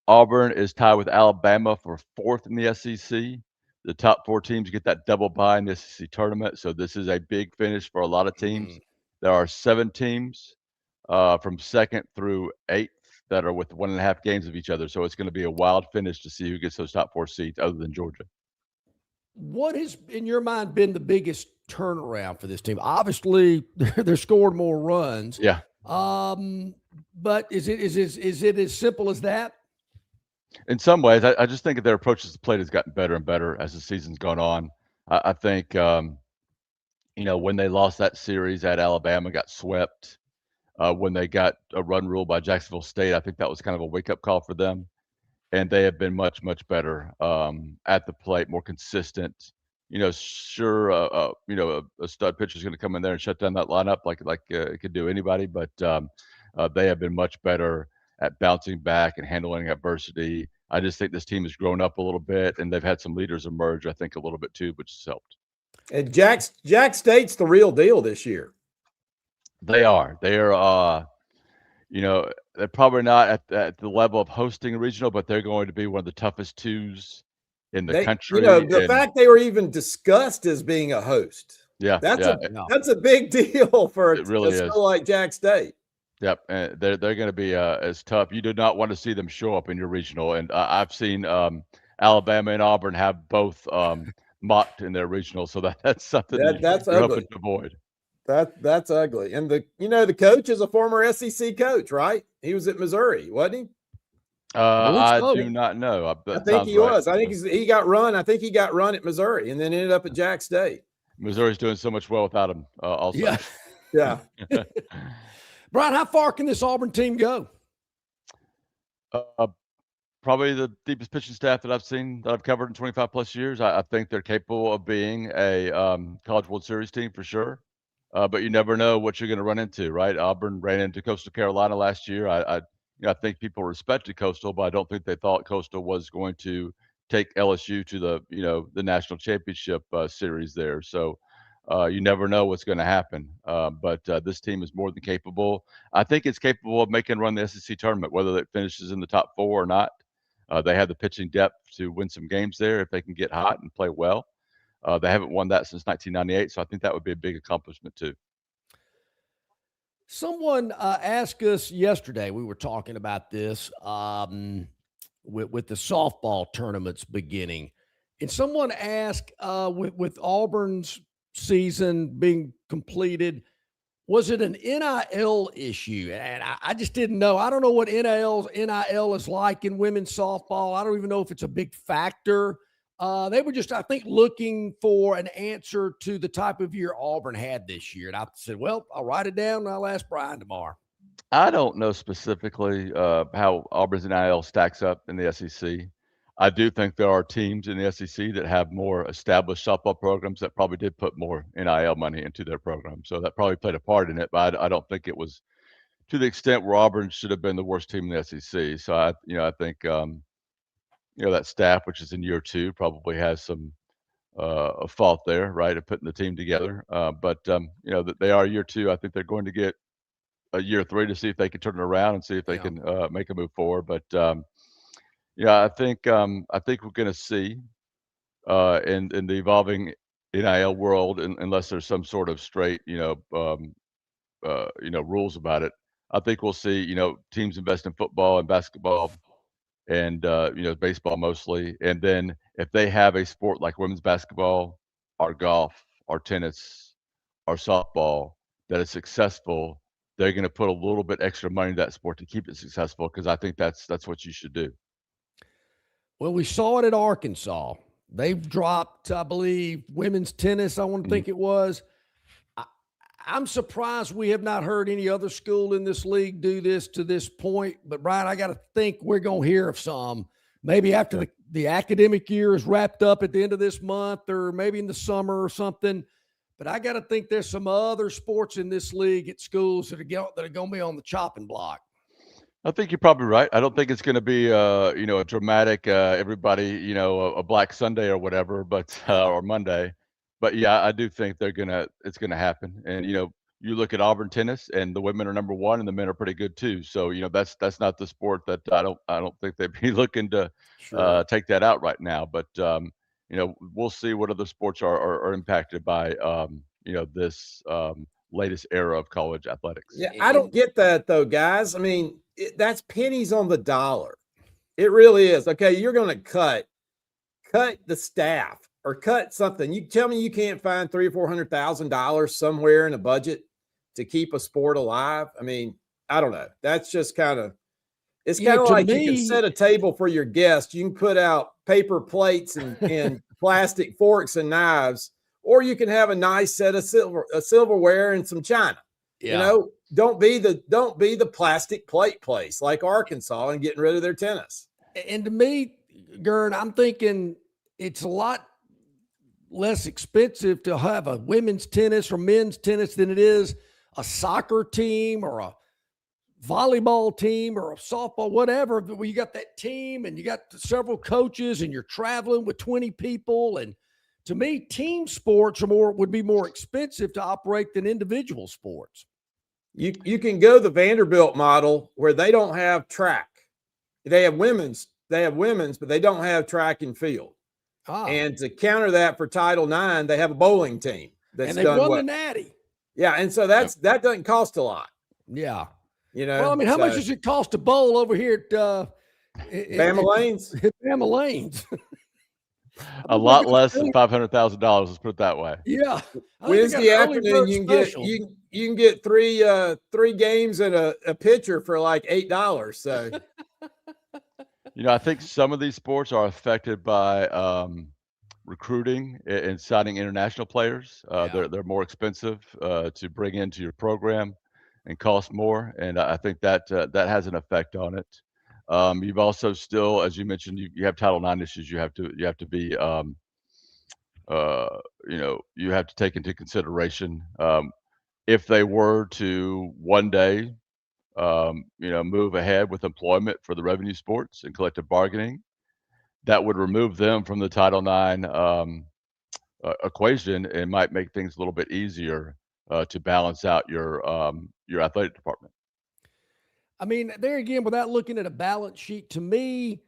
Auburn is tied with Alabama for 4th in the SEC. The top 4 teams get that double bye in the SEC tournament. So this is a big finish for a lot of teams. There are 7 teams from 2nd through 8th that are with 1.5 games of each other. So it's going to be a wild finish to see who gets those top 4 seeds other than Georgia. What has, in your mind, been the biggest turnaround for this team? Obviously, they're scoring more runs. Yeah. But is it as simple as that? In some ways, I just think that their approach to the plate has gotten better and better as the season's gone on. I think, when they lost that series at Alabama, got swept, when they got a run rule by Jacksonville State, I think that was kind of a wake-up call for them. And they have been much, much better at the plate, more consistent. Sure, a stud pitcher is going to come in there and shut down that lineup like it could do anybody, but they have been much better at bouncing back and handling adversity. I just think this team has grown up a little bit, and they've had some leaders emerge, I think, a little bit too, which has helped. And Jack State's the real deal this year. They are. They're probably not at the level of hosting a regional, but they're going to be one of the toughest twos in the country. The fact they were even discussed as being a host. Yeah, that's a big deal for a school like Jack State. Yep, and they're going to be as tough. You do not want to see them show up in your regional, and I've seen Alabama and Auburn have both mocked in their regional, so that's something that's you're ugly hoping to avoid. That's ugly. And the coach is a former SEC coach, right? He was at Missouri, wasn't he? I do not know. I think he was. I think he got run. I think he got run at Missouri and then ended up at Jack State. Missouri's doing so much well without him. Also, yeah. Brian, how far can this Auburn team go? Probably the deepest pitching staff that I've seen, that I've covered in 25 plus years. I think they're capable of being a College World Series team for sure. But you never know what you're going to run into, right? Auburn ran into Coastal Carolina last year. I think people respected Coastal, but I don't think they thought Coastal was going to take LSU to the national championship series there. So you never know what's going to happen. But this team is more than capable. I think it's capable of making a run the SEC tournament, whether it finishes in the top 4 or not. They have the pitching depth to win some games there if they can get hot and play well. They haven't won that since 1998, so I think that would be a big accomplishment too. Someone asked us yesterday, we were talking about this with the softball tournaments beginning, and someone asked with Auburn's season being completed, was it an NIL issue? And I just didn't know. I don't know what NIL is like in women's softball. I don't even know if it's a big factor. They were just, I think, looking for an answer to the type of year Auburn had this year. And I said, well, I'll write it down and I'll ask Brian tomorrow. I don't know specifically how Auburn's NIL stacks up in the SEC. I do think there are teams in the SEC that have more established softball programs that probably did put more NIL money into their program. So that probably played a part in it, but I don't think it was to the extent where Auburn should have been the worst team in the SEC. So I think that staff, which is in year 2, probably has some a fault there, right, of putting the team together. But that they are year 2. I think they're going to get a year 3 to see if they can turn it around and see if they can make a move forward. But I think we're going to see in the evolving NIL world, unless there's some sort of straight rules about it. I think we'll see teams invest in football and basketball and baseball mostly, and then if they have a sport like women's basketball or golf or tennis or softball that is successful, they're going to put a little bit extra money in that sport to keep it successful, because I think that's what you should do. Well, we saw it at Arkansas. They've dropped, I believe, women's tennis, I want to think it was. I'm surprised we have not heard any other school in this league do this to this point. But, Brian, I got to think we're going to hear of some. Maybe after the academic year is wrapped up at the end of this month, or maybe in the summer or something. But I got to think there's some other sports in this league at schools that are going to be on the chopping block. I think you're probably right. I don't think it's going to be a dramatic everybody a Black Sunday or whatever, but or Monday. But yeah, I do think it's gonna happen. And you look at Auburn tennis, and the women are number 1, and the men are pretty good too. So that's not the sport that I don't think they'd be looking to take that out right now. But we'll see what other sports are impacted by this latest era of college athletics. Yeah, I don't get that though, guys. I mean, that's pennies on the dollar. It really is. Okay, you're going to cut the staff or cut something. You tell me you can't find $300,000 or $400,000 somewhere in a budget to keep a sport alive. I mean, I don't know. That's just kind of, It's Yeah, kind of to like you can me- set a table for your guests. You can put out paper plates and plastic forks and knives, or you can have a nice set of silverware and some china. You know, don't be the plastic plate place like Arkansas and getting rid of their tennis. And to me, Gurn, I'm thinking it's a lot less expensive to have a women's tennis or men's tennis than it is a soccer team or a volleyball team or a softball, whatever. Where you got that team and you got several coaches and you're traveling with 20 people. And to me, team sports would be more expensive to operate than individual sports. You can go the Vanderbilt model where they don't have track. They have women's, but they don't have track and field. And to counter that for Title IX, they have a bowling team and they've won the Natty. Yeah, and so that doesn't cost a lot. Yeah. You know, well, I mean, how much does it cost to bowl over here at Bama Lanes? Bama Lanes. A lot less than $500,000. Let's put it that way. Yeah. Wednesday afternoon, you can get three games and a pitcher for like $8. So, I think some of these sports are affected by recruiting and signing international players. They're more expensive to bring into your program and cost more, and I think that has an effect on it. You've also still, as you mentioned, you have Title IX issues. You have to be, you have to take into consideration if they were to one day, move ahead with employment for the revenue sports and collective bargaining, that would remove them from the Title IX equation and might make things a little bit easier to balance out your athletic department. I mean, there again, without looking at a balance sheet, to me,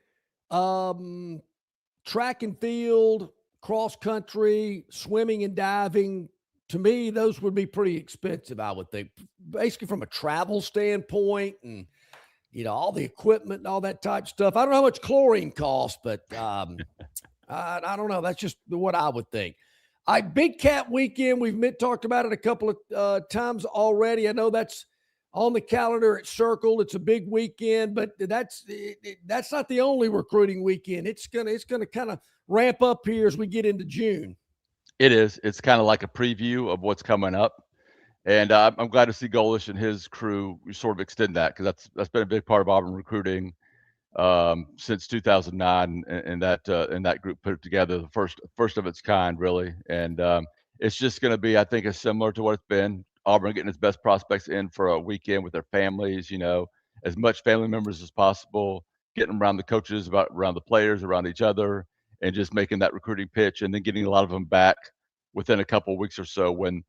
track and field, cross country, swimming and diving, to me, those would be pretty expensive, I would think, basically from a travel standpoint and, all the equipment and all that type of stuff. I don't know how much chlorine costs, but I don't know. That's just what I would think. Big Cat Weekend, we've talked about it a couple of times already. I know that's on the calendar. It's circled. It's a big weekend, but that's not the only recruiting weekend. It's gonna kind of ramp up here as we get into June. It is. It's kind of like a preview of what's coming up, and I'm glad to see Golish and his crew sort of extend that, because that's been a big part of Auburn recruiting since 2009, and that group put it together, the first of its kind, really. And it's just going to be, I think, as similar to what it's been. Auburn getting its best prospects in for a weekend with their families, as much family members as possible, getting them around the coaches, around the players, around each other, and just making that recruiting pitch, and then getting a lot of them back within a couple of weeks or so when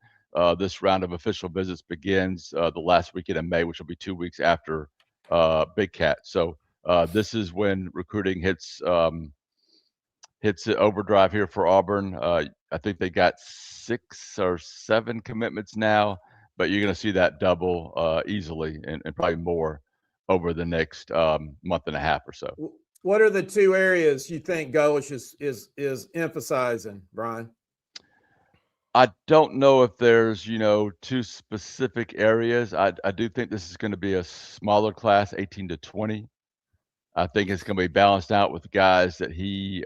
this round of official visits begins the last weekend in May, which will be 2 weeks after Big Cat. So this is when recruiting hits overdrive here for Auburn. I think they got 6 or 7 commitments now, but you're going to see that double easily and probably more over the next month and a half or so. What are the 2 areas you think Golish is emphasizing, Brian? I don't know if there's, 2 specific areas. I do think this is going to be a smaller class, 18 to 20. I think it's going to be balanced out with guys that he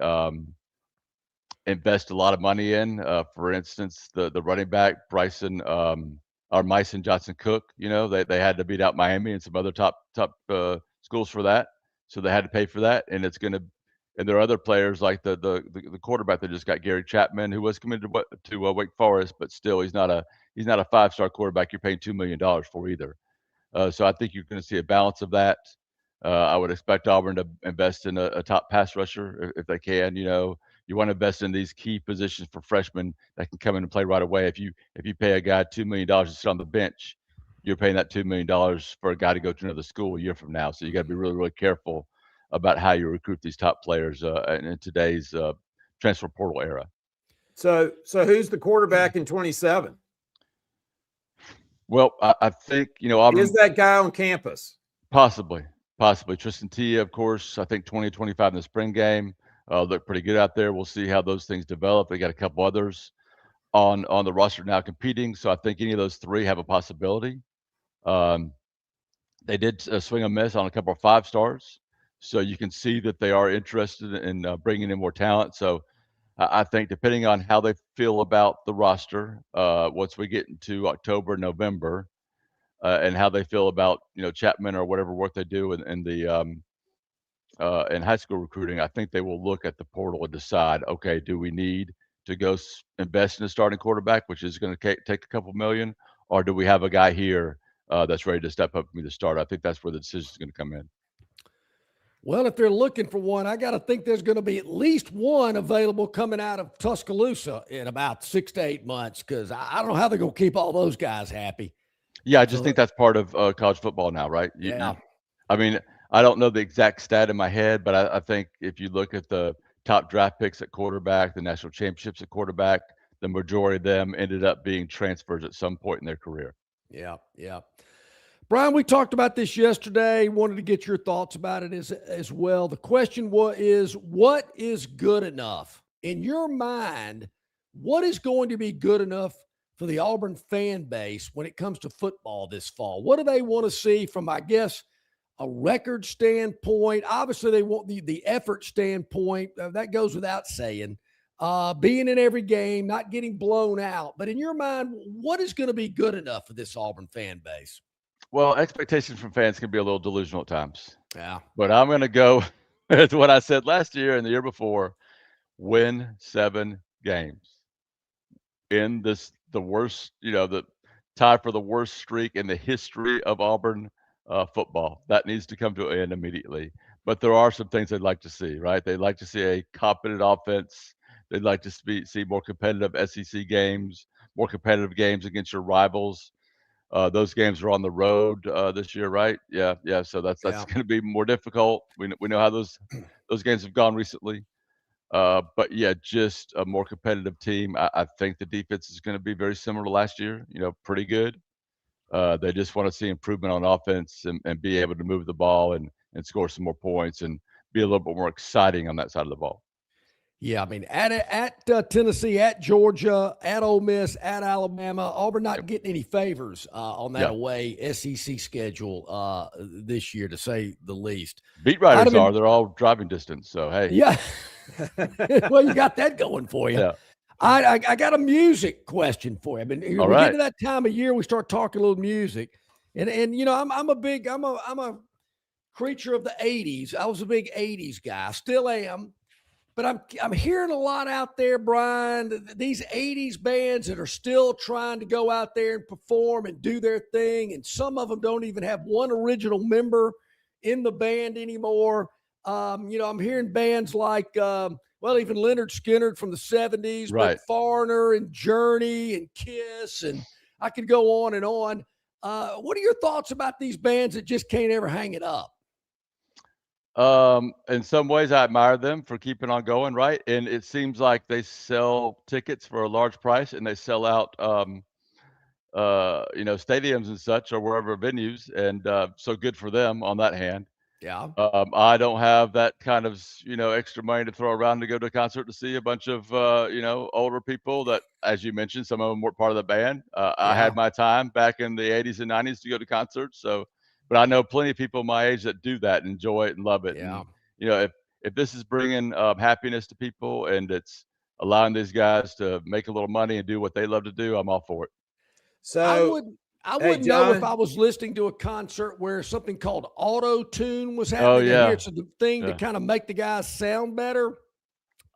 invests a lot of money in. For instance, the running back Bryson or Myson Johnson Cook. They had to beat out Miami and some other top schools for that, so they had to pay for that. And it's going to, and there are other players like the quarterback that just got, Gary Chapman, who was committed to Wake Forest, but still he's not a 5-star quarterback you're paying $2 million for either. So I think you're going to see a balance of that. I would expect Auburn to invest in a top pass rusher if they can. You want to invest in these key positions for freshmen that can come in and play right away. If you pay a guy $2 million to sit on the bench, you're paying that $2 million for a guy to go to another school a year from now. So you got to be really, really careful about how you recruit these top players in today's transfer portal era. So who's the quarterback in 27? Well, I think, Auburn is that guy on campus. Possibly. Tristan Tia, of course. I think 2025 in the spring game looked pretty good out there. We'll see how those things develop. They got a couple others on the roster now competing, so I think any of those 3 have a possibility. They did swing a miss on a couple of 5-stars, so you can see that they are interested in bringing in more talent. So I think depending on how they feel about the roster, once we get into October, November, and how they feel about Chapman or whatever work they do in high school recruiting, I think they will look at the portal and decide, okay, do we need to go invest in a starting quarterback, which is going to take a couple million, or do we have a guy here that's ready to step up and be the starter? I think that's where the decision is going to come in. Well, if they're looking for one, I got to think there's going to be at least one available coming out of Tuscaloosa in about 6 to 8 months, because I don't know how they're going to keep all those guys happy. Yeah, I just think that's part of college football now, right? Yeah. I mean, I don't know the exact stat in my head, but I think if you look at the top draft picks at quarterback, the national championships at quarterback, the majority of them ended up being transfers at some point in their career. Yeah, yeah. Brian, we talked about this yesterday. Wanted to get your thoughts about it as well. The question is, what is good enough? In your mind, what is going to be good enough for the Auburn fan base when it comes to football this fall? What do they want to see from, I guess, a record standpoint? Obviously, they want the effort standpoint. That goes without saying. Being in every game, not getting blown out. But in your mind, what is going to be good enough for this Auburn fan base? Well, expectations from fans can be a little delusional at times. Yeah. But I'm going to go with what I said last year and the year before: win 7 games. In the worst, the tie for the worst streak in the history of Auburn football. That needs to come to an end immediately. But there are some things they'd like to see, right? They'd like to see a competent offense. They'd like to see more competitive SEC games, more competitive games against your rivals. Those games are on the road this year, right? Yeah. So that's going to be more difficult. We know how those games have gone recently. But yeah, just a more competitive team. I think the defense is going to be very similar to last year. Pretty good. They just want to see improvement on offense and be able to move the ball and score some more points and be a little bit more exciting on that side of the ball. Yeah, I mean, at Tennessee, at Georgia, at Ole Miss, at Alabama, Auburn not getting any favors on that away SEC schedule this year, to say the least. Beat writers they're all driving distance, so hey. Yeah. Well, you got that going for you. Yeah. I got a music question for you. I mean, we get to that time of year, we start talking a little music, and I'm a creature of the '80s. I was a big '80s guy, still am. But I'm hearing a lot out there, Brian, these 80s bands that are still trying to go out there and perform and do their thing. And some of them don't even have one original member in the band anymore. I'm hearing bands like, even Lynyrd Skynyrd from the 70s, right. But Foreigner and Journey and Kiss, and I could go on and on. What are your thoughts about these bands that just can't ever hang it up? In some ways I admire them for keeping on going, right? And it seems like they sell tickets for a large price and they sell out stadiums and such, or wherever venues, and so good for them on that hand. Yeah. I don't have that kind of extra money to throw around to go to a concert to see a bunch of older people that, as you mentioned, some of them weren't part of the band. I had my time back in the 80s and 90s to go to concerts, so. But I know plenty of people my age that do that and enjoy it and love it. Yeah. And, if this is bringing happiness to people and it's allowing these guys to make a little money and do what they love to do, I'm all for it. So I wouldn't know if I was listening to a concert where something called auto-tune was happening. Oh, yeah. It's a thing to kind of make the guys sound better.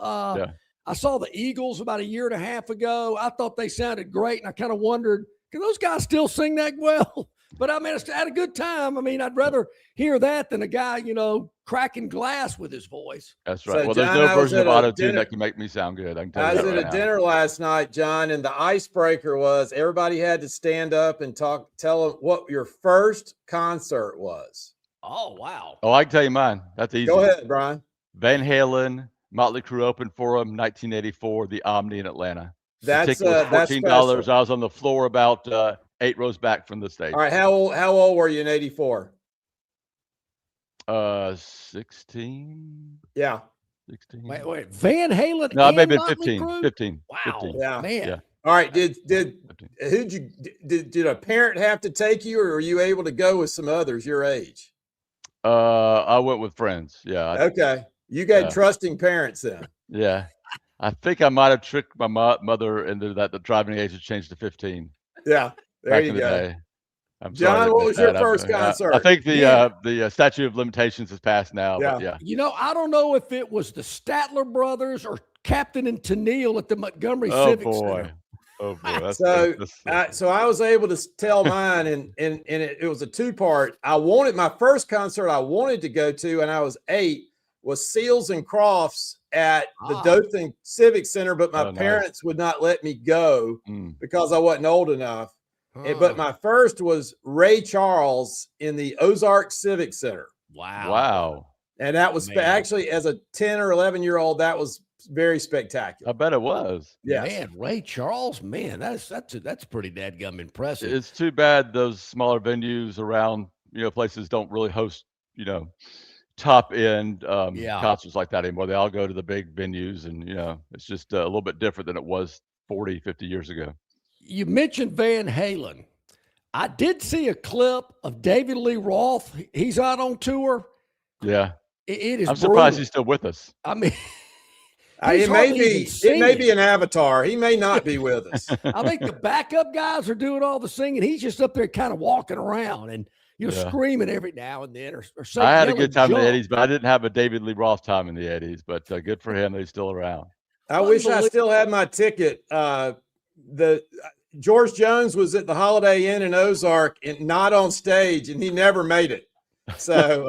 I saw the Eagles about a year and a half ago. I thought they sounded great, and I kind of wondered, can those guys still sing that well? But I mean, I had a good time. I mean, I'd rather hear that than a guy, cracking glass with his voice. That's right. So, well, John, there's no version of auto-tune that can make me sound good. I can tell you I was that at a dinner last night, John, and the icebreaker was everybody had to stand up and tell them what your first concert was. Oh, wow. Oh, I can tell you mine. That's easy. Go ahead, Brian. Van Halen, Motley Crue opened for them, 1984, the Omni in Atlanta. That's $14. special. I was on the floor about 8 rows back from the stage. All right, how old were you in '84? 16. Yeah. 16. Wait. Van Halen? No, maybe Motley 15. Crue? 15. Wow. 15. Yeah. Man. Yeah. All right. Did did a parent have to take you, or were you able to go with some others your age? I went with friends. Yeah. Okay. You got trusting parents then. Yeah. I think I might have tricked my mother into that. The driving age has changed to 15. Yeah. There Back you in the go. day. I'm John, sorry. what was your first concert? I think the statute of limitations has passed now. Yeah. But yeah. You know, I don't know if it was the Statler brothers or Captain and Tennille at the Montgomery Civic Center. Oh boy. So I was able to tell mine, and it was a two-part. My first concert I wanted to go to, and I was 8, was Seals and Crofts at the Dothan Civic Center, but my parents would not let me go because I wasn't old enough. But my first was Ray Charles in the Ozark Civic Center. Wow. And that was actually, as a 10 or 11-year-old, that was very spectacular. I bet it was. Yeah, man, Ray Charles, man, that's pretty dadgum impressive. It's too bad those smaller venues around, places don't really host, top end concerts like that anymore. They all go to the big venues, and it's just a little bit different than it was 40, 50 years ago. You mentioned Van Halen. I did see a clip of David Lee Roth. He's out on tour. Yeah. It is. I'm surprised he's still with us. I mean, it may be an avatar. He may not be with us. I think the backup guys are doing all the singing. He's just up there kind of walking around and screaming every now and then or something. I had a good time in the 80s, but I didn't have a David Lee Roth time in the 80s. But good for him that he's still around. I wish I still had my ticket. The George Jones was at the Holiday Inn in Ozark and not on stage, and he never made it. So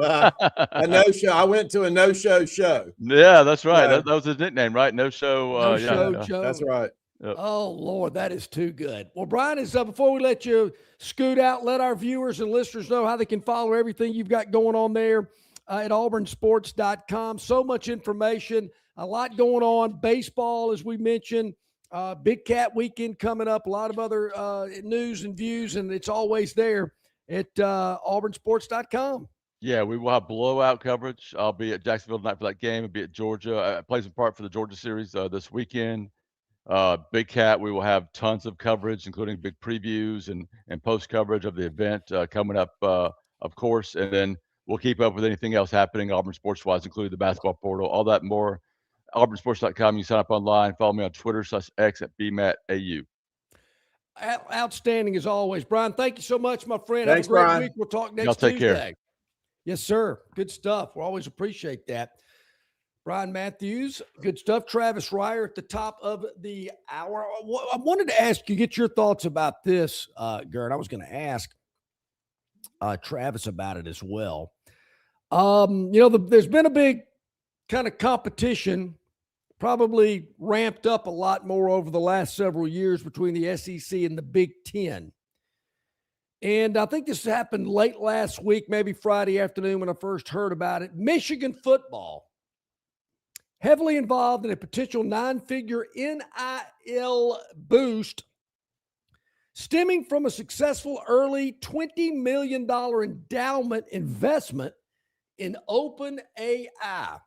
a no-show. I went to a no-show show. Yeah, that's right. That was his nickname, right? No-show. No-show Joe. That's right. Yep. Oh, Lord, that is too good. Well, Brian, before we let you scoot out, let our viewers and listeners know how they can follow everything you've got going on there at auburnsports.com. So much information, a lot going on. Baseball, as we mentioned, Big Cat Weekend coming up, a lot of other news and views, and it's always there at auburnsports.com. Yeah, we will have blowout coverage. I'll be at Jacksonville tonight for that game. I'll be at Georgia, at Pleasant Park for the Georgia series this weekend. Big Cat, we will have tons of coverage, including big previews and post coverage of the event coming up, of course. And then we'll keep up with anything else happening Auburn sports-wise, including the basketball portal, all that and more. auburnsports.com. You can sign up online. Follow me on Twitter/X at BMATAU. Outstanding as always. Brian, thank you so much, my friend. Thanks, have a great Brian. week. We'll talk next Y'all take Tuesday. care. Yes, sir. Good stuff. We always appreciate that. Brian Matthews, good stuff. Travis Reier at the top of the hour. I wanted to ask you, get your thoughts about this, Gurn. I was going to ask Travis about it as well. There's been a big kind of competition, probably ramped up a lot more over the last several years between the SEC and the Big Ten. And I think this happened late last week, maybe Friday afternoon when I first heard about it. Michigan football, heavily involved in a potential 9-figure NIL boost stemming from a successful early $20 million endowment investment in OpenAI.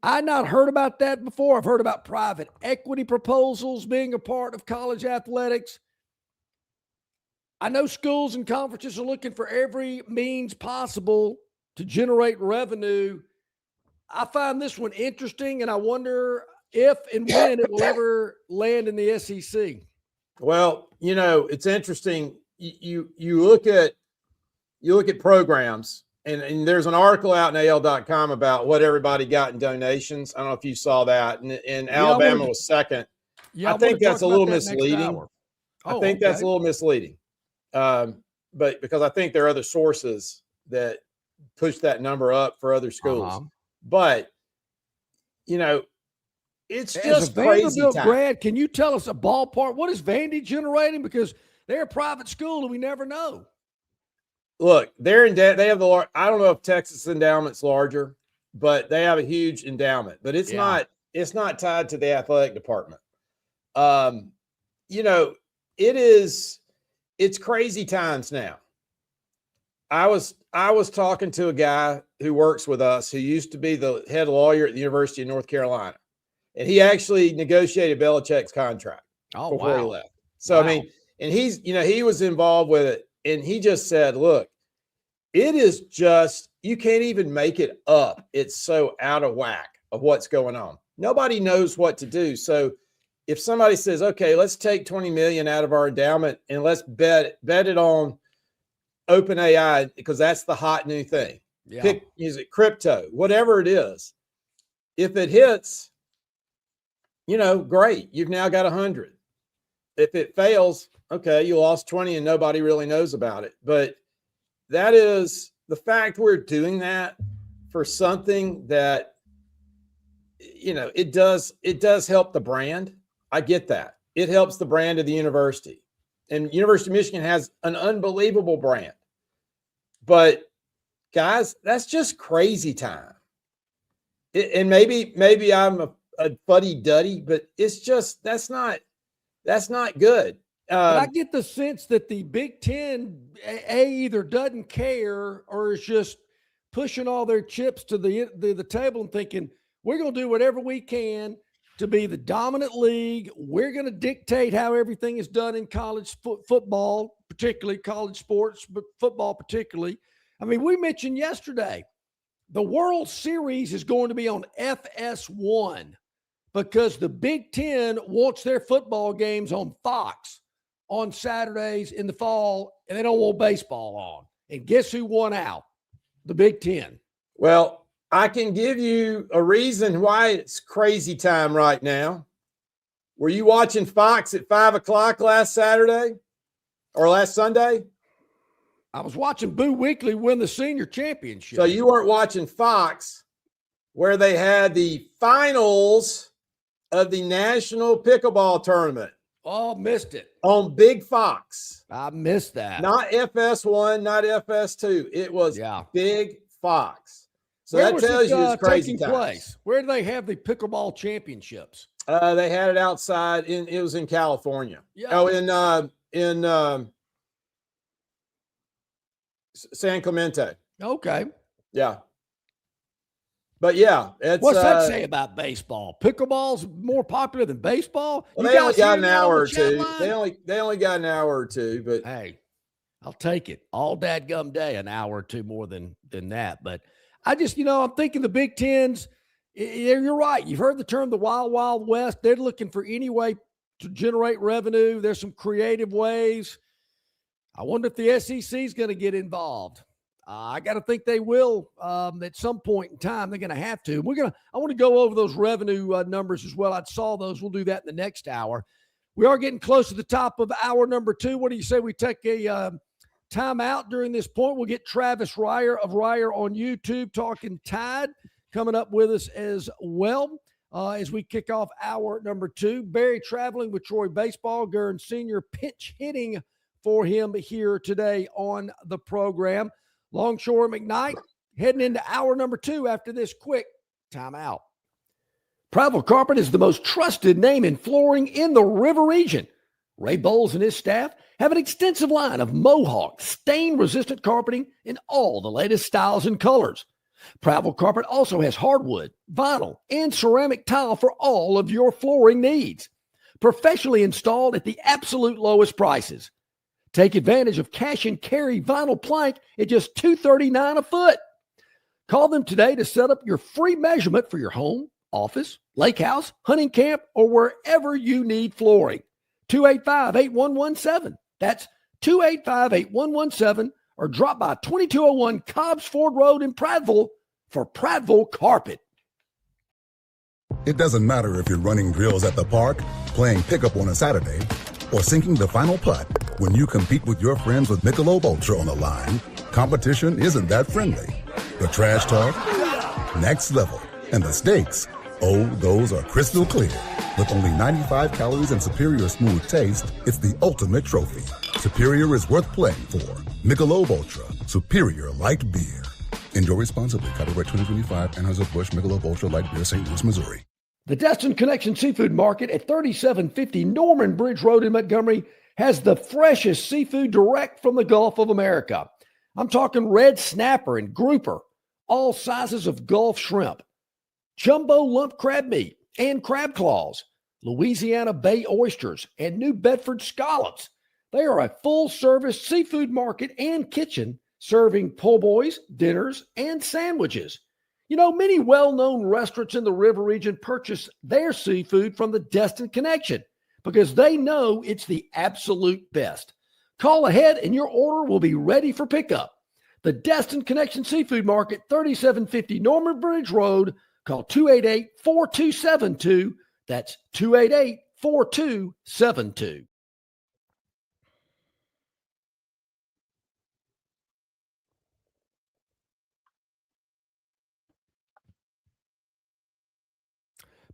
I'd not heard about that before. I've heard about private equity proposals being a part of college athletics. I know schools and conferences are looking for every means possible to generate revenue. I find this one interesting, and I wonder if and when it will ever land in the SEC. Well, it's interesting. You look at programs, and there's an article out in AL.com about what everybody got in donations. I don't know if you saw that. And Alabama was second. Yeah, I think that's a little misleading. I think that's a little misleading. But because I think there are other sources that push that number up for other schools. But, it's just crazy time. Grad, can you tell us a ballpark? What is Vandy generating? Because they're a private school and we never know. Look, they're in debt. They have I don't know if Texas endowment's larger, but they have a huge endowment. But it's not tied to the athletic department. It's crazy times now. I was talking to a guy who works with us who used to be the head lawyer at the University of North Carolina, and he actually negotiated Belichick's contract before he left. So, wow. I mean, And he was involved with it. And he just said, look, it is just, you can't even make it up. It's so out of whack of what's going on. Nobody knows what to do. So if somebody says, okay, let's take 20 million out of our endowment and let's bet it on OpenAI, because that's the hot new thing. Yeah. Use it crypto, whatever it is. If it hits, great. You've now got 100. If it fails, okay, you lost 20 and nobody really knows about it. But that is the fact we're doing that for something that, it does help the brand. I get that. It helps the brand of the university. And University of Michigan has an unbelievable brand. But guys, that's just crazy time. And maybe I'm a fuddy-duddy, but it's just, that's not good. But I get the sense that the Big Ten either doesn't care or is just pushing all their chips to the table and thinking, we're going to do whatever we can to be the dominant league. We're going to dictate how everything is done in college football, particularly college sports, but football particularly. I mean, we mentioned yesterday, the World Series is going to be on FS1 because the Big Ten wants their football games on Fox on Saturdays in the fall, and they don't want baseball on. And guess who won out? The Big Ten. Well, I can give you a reason why it's crazy time right now. Were you watching Fox at 5:00 last Saturday or last Sunday? I was watching Boo Weekley win the senior championship. So you weren't watching Fox, where they had the finals of the National Pickleball Tournament. Oh, missed it. On Big Fox. I missed that. Not FS1, not FS2. It was Big Fox. So that tells you it's crazy times. Where do they have the pickleball championships? They had it outside. It was in California. Yeah. Oh, in San Clemente. Okay. Yeah. But yeah, what's that say about baseball? Pickleball's more popular than baseball? Well, they only got an hour or two. They only got an hour or two, but hey, I'll take it all dadgum day, an hour or two more than that. But I just, I'm thinking the Big Tens, you're right. You've heard the term the Wild Wild West. They're looking for any way to generate revenue. There's some creative ways. I wonder if the SEC is going to get involved. I got to think they will at some point in time. They're going to have to. I want to go over those revenue numbers as well. I saw those. We'll do that in the next hour. We are getting close to the top of hour number 2. What do you say we take a timeout during this point? We'll get Travis Ryer of Ryer on YouTube talking Tide coming up with us as well as we kick off hour number 2. Barry traveling with Troy Baseball. Gurn Sr. pinch hitting for him here today on the program. Longshore McKnight heading into hour number 2 after this quick timeout. Pravel Carpet is the most trusted name in flooring in the River region. Ray Bowles and his staff have an extensive line of Mohawk stain-resistant carpeting in all the latest styles and colors. Pravel Carpet also has hardwood, vinyl, and ceramic tile for all of your flooring needs. Professionally installed at the absolute lowest prices. Take advantage of cash and carry vinyl plank at just $239 a foot. Call them today to set up your free measurement for your home, office, lake house, hunting camp, or wherever you need flooring. 285-8117. That's 285-8117, or drop by 2201 Cobbs Ford Road in Prattville for Prattville Carpet. It doesn't matter if you're running drills at the park, playing pickup on a Saturday, or sinking the final putt. When you compete with your friends with Michelob Ultra on the line, competition isn't that friendly. The trash talk, next level. And the stakes, oh, those are crystal clear. With only 95 calories and superior smooth taste, it's the ultimate trophy. Superior is worth playing for. Michelob Ultra, superior light beer. Enjoy responsibly. Copyright 2025, Anheuser-Busch Michelob Ultra Light Beer, St. Louis, Missouri. The Destin Connection Seafood Market at 3750 Norman Bridge Road in Montgomery has the freshest seafood direct from the Gulf of America. I'm talking red snapper and grouper, all sizes of Gulf shrimp, jumbo lump crab meat and crab claws, Louisiana Bay oysters, and New Bedford scallops. They are a full-service seafood market and kitchen serving po' boys, dinners, and sandwiches. You know, many well-known restaurants in the river region purchase their seafood from the Destin Connection because they know it's the absolute best. Call ahead and your order will be ready for pickup. The Destin Connection Seafood Market, 3750 Norman Bridge Road. Call 288-4272. That's 288-4272.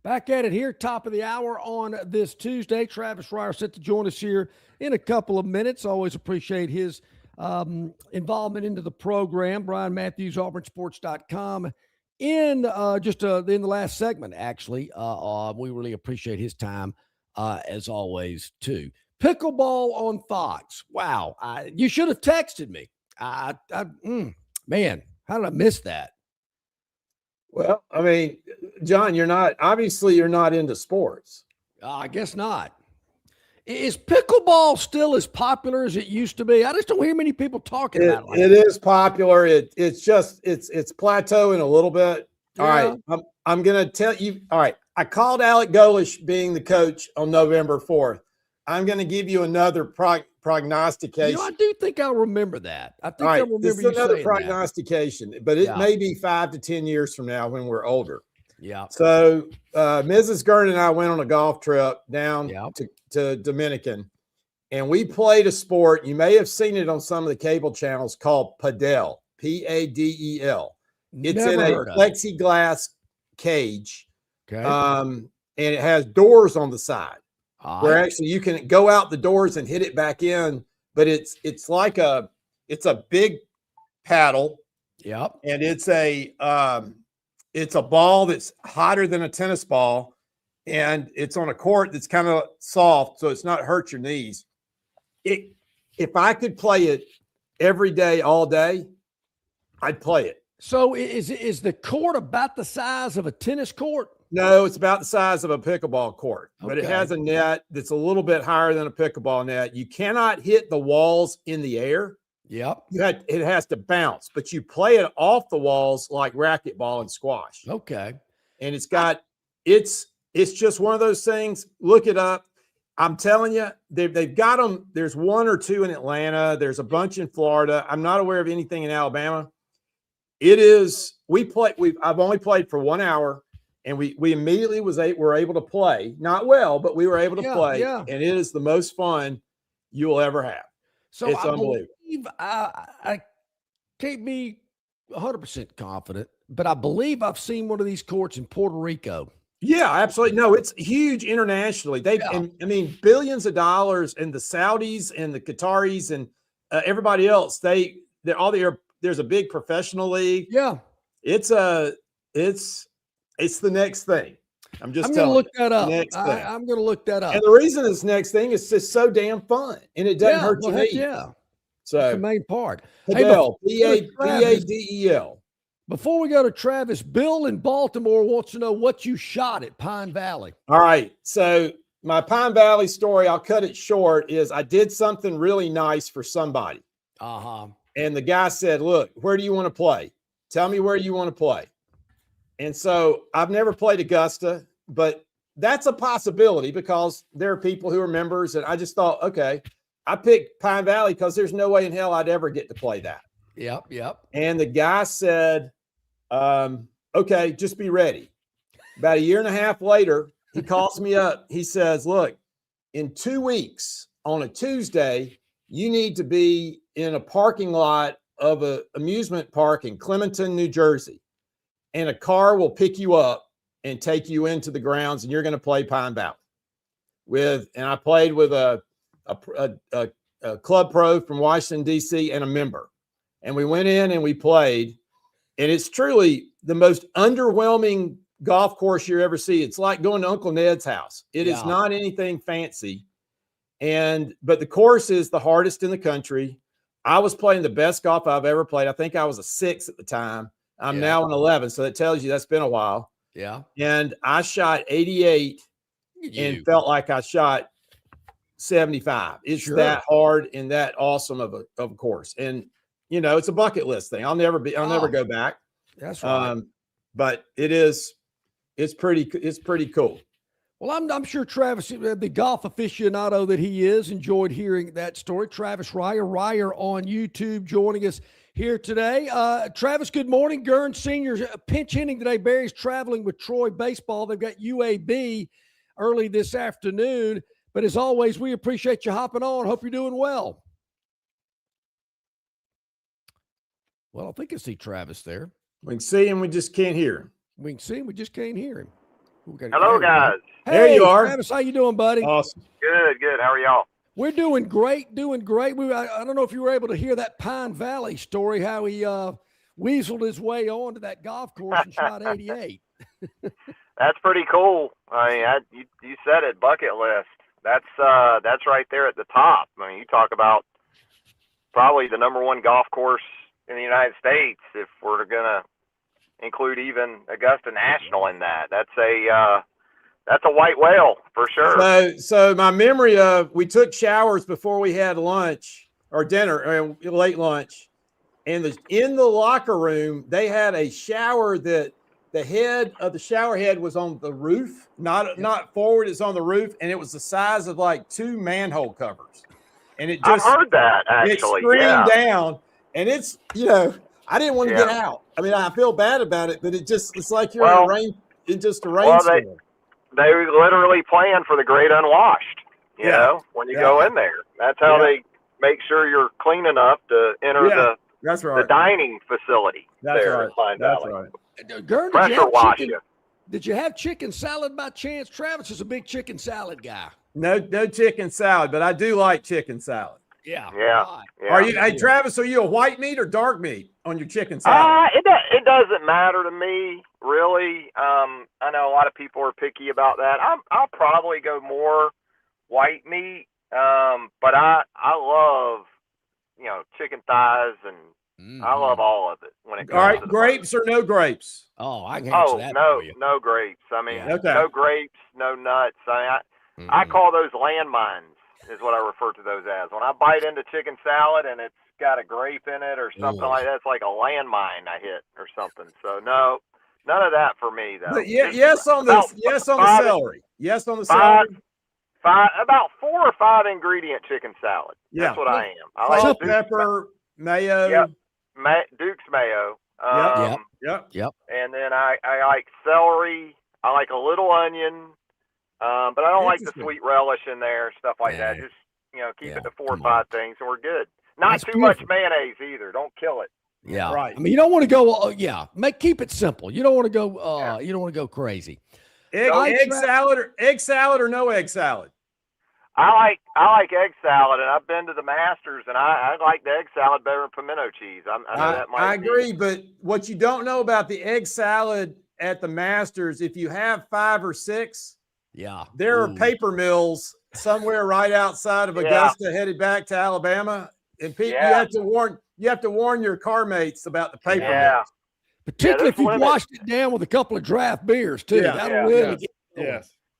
Back at it here, top of the hour on this Tuesday. Travis Reier set to join us here in a couple of minutes. Always appreciate his involvement into the program. Brian Matthews, auburnsports.com. In the last segment, actually, we really appreciate his time as always, too. Pickleball on Fox. Wow. You should have texted me. Man, how did I miss that? Well, I mean, John, you're not into sports. I guess not. Is pickleball still as popular as it used to be? I just don't hear many people talking about it. It is popular. It's plateauing a little bit. Yeah. All right. I'm going to tell you. All right. I called Alec Golish being the coach on November 4th. I'm going to give you another prognostication. You know, I do think I'll remember that. I think I remember this is you another saying prognostication, but it may be 5 to 10 years from now when we're older. Yeah. So Mrs. Gurn and I went on a golf trip down to Dominican, and we played a sport. You may have seen it on some of the cable channels called Padel, Padel. It's in a plexiglass cage, and it has doors on the side where actually you can go out the doors and hit it back in. But it's a big paddle. Yep. And it's a ball that's hotter than a tennis ball, and it's on a court that's kind of soft, so it's not hurt your knees. If I could play it every day, all day, I'd play it. So is the court about the size of a tennis court? No, it's about the size of a pickleball court, but it has a net that's a little bit higher than a pickleball net. You cannot hit the walls in the air. Yep. It has to bounce, but you play it off the walls like racquetball and squash. Okay. And it's just one of those things. Look it up. I'm telling you, they've got them. There's 1 or 2 in Atlanta. There's a bunch in Florida. I'm not aware of anything in Alabama. I've only played for 1 hour, and we immediately were able to play. Not well, but we were able to play. Yeah. And it is the most fun you will ever have. So it's unbelievable. I can't be 100% confident, but I believe I've seen one of these courts in Puerto Rico. Yeah, absolutely. No, it's huge internationally. Billions of dollars, and the Saudis and the Qataris and everybody else, there's a big professional league. Yeah. It's the next thing. I'm going to look that up. I'm going to look that up. And the reason it's next thing is just so damn fun, and it doesn't hurt your knee. Yeah. So that's the main part. Padel, Padel. Before we go to Travis, Bill in Baltimore wants to know what you shot at Pine Valley. All right. So my Pine Valley story, I'll cut it short, is I did something really nice for somebody. Uh-huh. And the guy said, look, where do you want to play? Tell me where you want to play. And so I've never played Augusta, but that's a possibility because there are people who are members. And I just thought, okay, I picked Pine Valley because there's no way in hell I'd ever get to play that. Yep. And the guy said, okay, just be ready. About a year and a half later, he calls me up. He says, look, in 2 weeks on a Tuesday, you need to be in a parking lot of an amusement park in Clementon, New Jersey. And a car will pick you up and take you into the grounds, and you're going to play Pine Valley. And I played with a club pro from Washington, D.C. and a member. And we went in and we played. And it's truly the most underwhelming golf course you ever see. It's like going to Uncle Ned's house. It is not anything fancy. But the course is the hardest in the country. I was playing the best golf I've ever played. I think I was a 6 at the time. I'm now an 11. So that tells you that's been a while. Yeah. And I shot 88 and felt like I shot 75. It's Sure. that hard and that awesome of a course. And, you know, it's a bucket list thing. I'll never go back. That's right. But it's pretty cool. Well, I'm sure Travis, the golf aficionado that he is, enjoyed hearing that story. Travis Ryer on YouTube, joining us here today. Travis, good morning. Gurn Senior's pinch hitting today. Barry's traveling with Troy baseball. They've got UAB early this afternoon. But as always, we appreciate you hopping on. Hope you're doing well. Well, I think I see Travis there. We can see him. We just can't hear him. We can see him. We just can't hear him. Hello, guys. Hey, there you are. Travis, how you doing, buddy? Awesome. Good. How are y'all? We're doing great. I don't know if you were able to hear that Pine Valley story, how he weaseled his way onto that golf course and shot 88. That's pretty cool. I mean, you said it, bucket list. That's right there at the top. I mean, you talk about probably the number one golf course in the United States if we're gonna include even Augusta National in that. That's a white whale for sure. So my memory of, we took showers before we had lunch or dinner, or late lunch, and in the locker room they had a shower that the head of the shower head was on the roof, not forward. It's on the roof, and it was the size of like 2 manhole covers. And it just, I've heard that actually. It screamed down, and it's, you know, I didn't want to get out. I mean, I feel bad about it, but it's like you're in a rain. It's just a rainstorm. They literally plan for the great unwashed. You know, when you go in there, that's how they make sure you're clean enough to enter the dining facility. That's there right. in Pine That's Valley. right. Gurn, Pressure wash you. Did you have chicken salad by chance? Travis is a big chicken salad guy. No chicken salad, but I do like chicken salad. Yeah. Yeah. Are you, hey Travis? Are you a white meat or dark meat on your chicken salad? It doesn't matter to me really. I know a lot of people are picky about that. I'll probably go more white meat. But I love, you know, chicken thighs, and I love all of it when it comes. All right, to grapes or no grapes? Oh, I can answer that for you. No grapes. I mean, Okay. no grapes, no nuts. I call those landmines, is what I refer to those as. When I bite into chicken salad and it's got a grape in it or something like that, it's like a landmine I hit or something. So no, none of that for me though. But yes on the celery. Yes on the celery. About 4 or 5 ingredient chicken salad. Yeah. That's what I am. I like Salt, pepper, mayo. Yep. Duke's mayo. Yep. And then I like celery. I like a little onion. But I don't like the sweet relish in there, stuff like that. Just, you know, keep it to 4 or 5 things, and we're good. Not too much mayonnaise either. Don't kill it. Yeah, right. I mean, you don't want to go. Keep it simple. You don't want to go. You don't want to go crazy. Egg salad or no egg salad? I like egg salad, and I've been to the Masters, and I like the egg salad better than pimento cheese. I agree, but what you don't know about the egg salad at the Masters, if you have 5 or 6, there are paper mills somewhere right outside of Augusta, headed back to Alabama, and people, you have to warn your car mates about the paper mills. Particularly if you've washed it down with a couple of draft beers too. That'll really get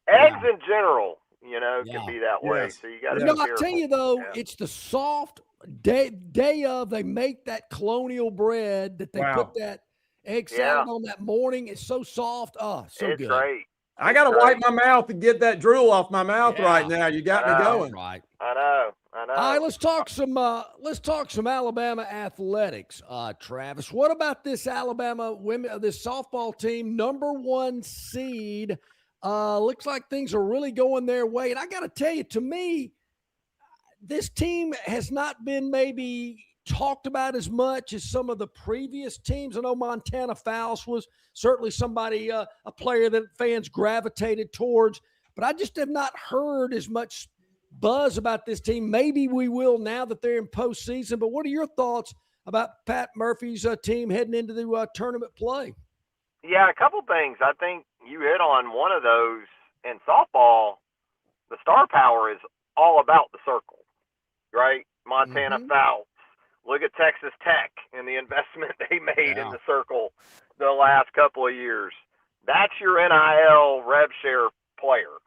Eggs in general, you know, can be that way. So you got to be careful. I tell you though, it's the soft day of they make that colonial bread that they put that egg salad on that morning. It's so soft. Oh, so it's good. Great. I got to wipe my mouth and get that drool off my mouth right now. You got me going. Right. I know. All right, let's talk some Alabama athletics. Travis, what about this Alabama this softball team, number 1 seed? Looks like things are really going their way. And I got to tell you, to me, this team has not been maybe talked about as much as some of the previous teams. I know Montana Fouls was certainly somebody, a player that fans gravitated towards, but I just have not heard as much buzz about this team. Maybe we will now that they're in postseason, but what are your thoughts about Pat Murphy's team heading into the tournament play? Yeah, a couple things. I think you hit on one of those. In softball, the star power is all about the circle, right? Montana Fouls. Look at Texas Tech and the investment they made in the circle the last couple of years. That's your NIL rev share player.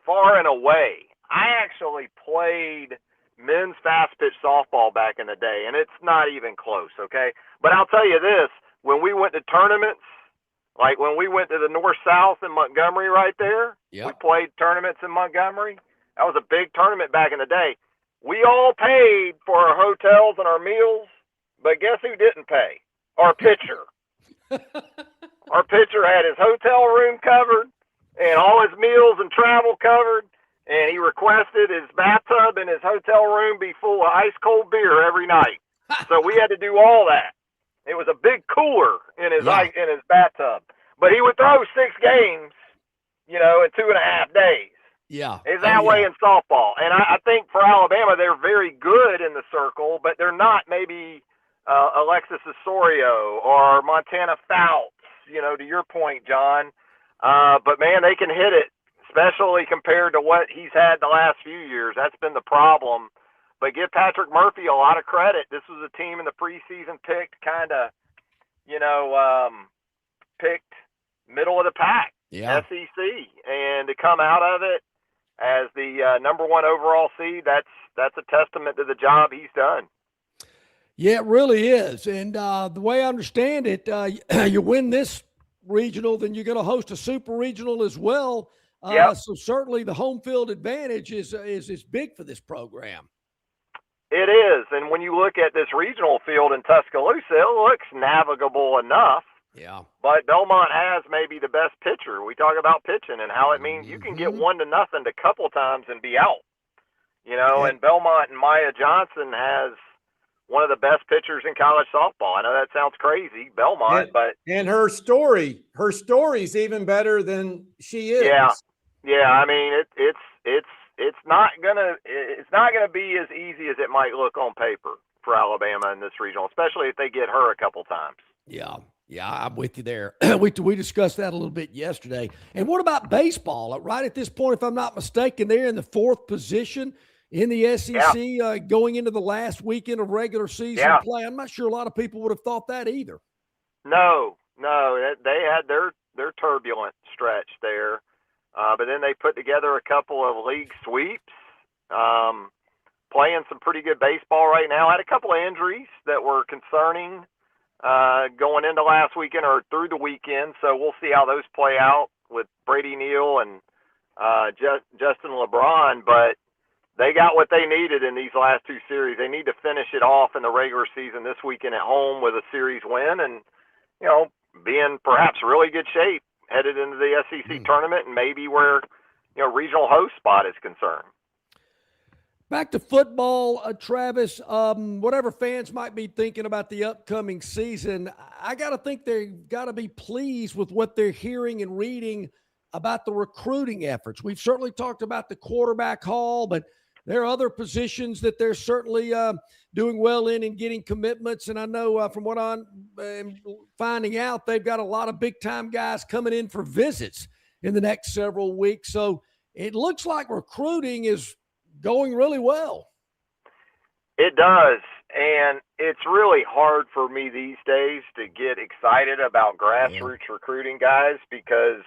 Far and away, I actually played men's fast pitch softball back in the day, and it's not even close, okay? But I'll tell you this, when we went to tournaments, like when we went to the North-South in Montgomery right there, Yep. we played tournaments in Montgomery. That was a big tournament back in the day. We all paid for our hotels and our meals, but guess who didn't pay? Our pitcher. Our pitcher had his hotel room covered and all his meals and travel covered, and he requested his bathtub in his hotel room be full of ice-cold beer every night. So we had to do all that. It was a big cooler in his in his bathtub. But he would throw 6 games, in 2.5 days. Yeah. It's that way in softball. And I think for Alabama, they're very good in the circle, but they're not maybe Alexis Osorio or Montana Fouts, to your point, John. But, man, they can hit it, especially compared to what he's had the last few years. That's been the problem. But give Patrick Murphy a lot of credit. This was a team in the preseason picked picked middle of the pack, SEC. And to come out of it as the number 1 overall seed, that's a testament to the job he's done. Yeah, it really is. And the way I understand it, you win this regional, then you're going to host a super regional as well. So certainly the home field advantage is big for this program. It is. And when you look at this regional field in Tuscaloosa, it looks navigable enough. Yeah. But Belmont has maybe the best pitcher. We talk about pitching and how it means you can get 1-0 a couple times and be out. And Belmont and Maya Johnson has one of the best pitchers in college softball. I know that sounds crazy, Belmont, but her story's even better than she is. Yeah. I mean, it's not gonna be as easy as it might look on paper for Alabama in this regional, especially if they get her a couple times. Yeah, I'm with you there. We discussed that a little bit yesterday. And what about baseball? Right at this point, if I'm not mistaken, they're in the 4th position in the SEC going into the last weekend of regular season play. I'm not sure a lot of people would have thought that either. No, they had their turbulent stretch there. But then they put together a couple of league sweeps, playing some pretty good baseball right now. Had a couple of injuries that were concerning going into last weekend or through the weekend, so we'll see how those play out with Brady Neal and Justin LeBron. But they got what they needed in these last 2 series. They need to finish it off in the regular season this weekend at home with a series win and, be in perhaps really good shape headed into the SEC tournament and maybe where, regional host spot is concerned. Back to football, Travis, whatever fans might be thinking about the upcoming season, I got to think they've got to be pleased with what they're hearing and reading about the recruiting efforts. We've certainly talked about the quarterback haul, but there are other positions that they're certainly doing well in and getting commitments. And I know from what I'm finding out, they've got a lot of big-time guys coming in for visits in the next several weeks. So it looks like recruiting is going really well. It does. And it's really hard for me these days to get excited about grassroots recruiting, guys, because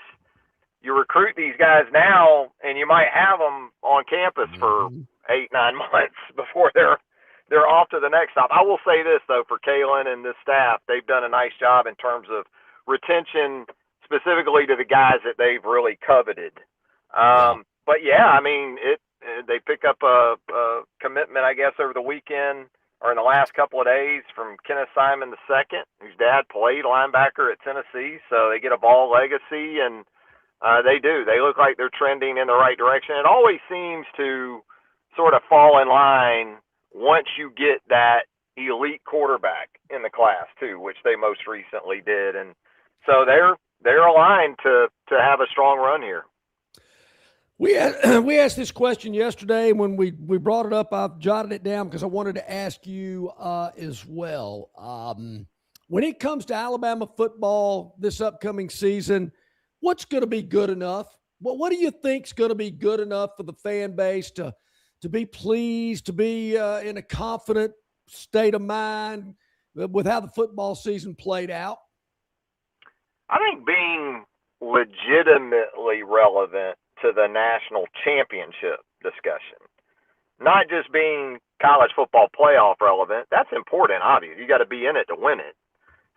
you recruit these guys now and you might have them on campus for 8-9 months before they're off to the next stop. I will say this, though, for Kalen and this staff, they've done a nice job in terms of retention, specifically to the guys that they've really coveted. But, I mean, they pick up a commitment, I guess, over the weekend or in the last couple of days from Kenneth Simon II, whose dad played linebacker at Tennessee. So they get a ball legacy, and they do. They look like they're trending in the right direction. It always seems to sort of fall in line once you get that elite quarterback in the class too, which they most recently did. And so they're aligned to have a strong run here. We asked this question yesterday. When we brought it up, I've jotted it down because I wanted to ask you as well. When it comes to Alabama football this upcoming season, what's going to be good enough? What do you think is going to be good enough for the fan base to be pleased, to be in a confident state of mind with how the football season played out? I think being legitimately relevant to the national championship discussion. Not just being college football playoff relevant. That's important, obviously. You got to be in it to win it.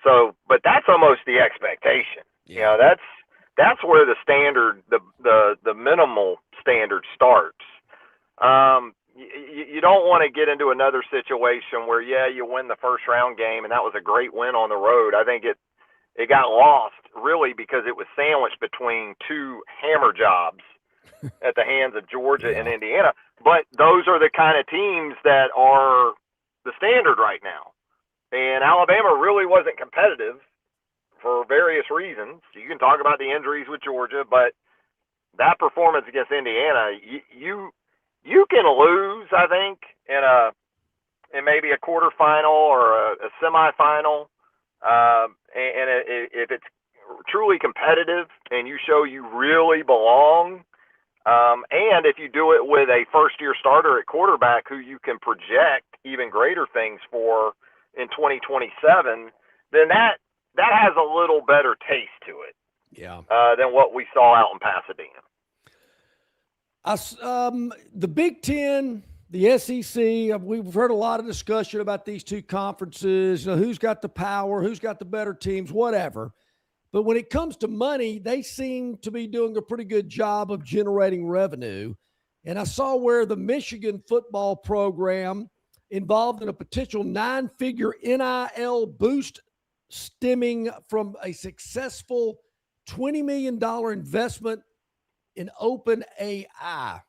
So, but that's almost the expectation. Yeah. You know, that's where the standard, the minimal standard starts. You don't want to get into another situation where, you win the first round game, and that was a great win on the road. I think it got lost really because it was sandwiched between two hammer jobs at the hands of Georgia and Indiana. But those are the kind of teams that are the standard right now. And Alabama really wasn't competitive for various reasons. You can talk about the injuries with Georgia, but that performance against Indiana, you can lose, I think, in maybe a quarterfinal or a semifinal. And if it's truly competitive and you show you really belong, and if you do it with a first-year starter at quarterback who you can project even greater things for in 2027, then that has a little better taste to it than what we saw out in Pasadena. The Big Ten, the SEC, we've heard a lot of discussion about these two conferences, who's got the power, who's got the better teams, whatever. But when it comes to money, they seem to be doing a pretty good job of generating revenue. And I saw where the Michigan football program involved in a potential 9-figure NIL boost stemming from a successful $20 million investment in OpenAI.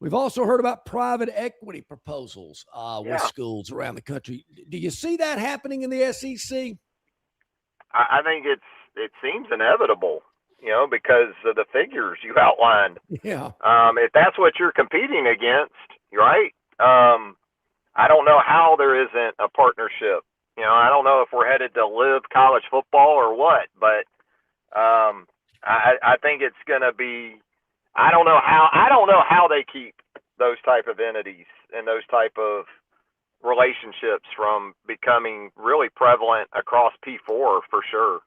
We've also heard about private equity proposals with schools around the country. Do you see that happening in the SEC? I think it seems inevitable, because of the figures you outlined. Yeah. If that's what you're competing against, right? I don't know how there isn't a partnership. I don't know if we're headed to live college football or what, but I think it's going to be. I don't know how they keep those type of entities and those type of relationships from becoming really prevalent across P4 for sure.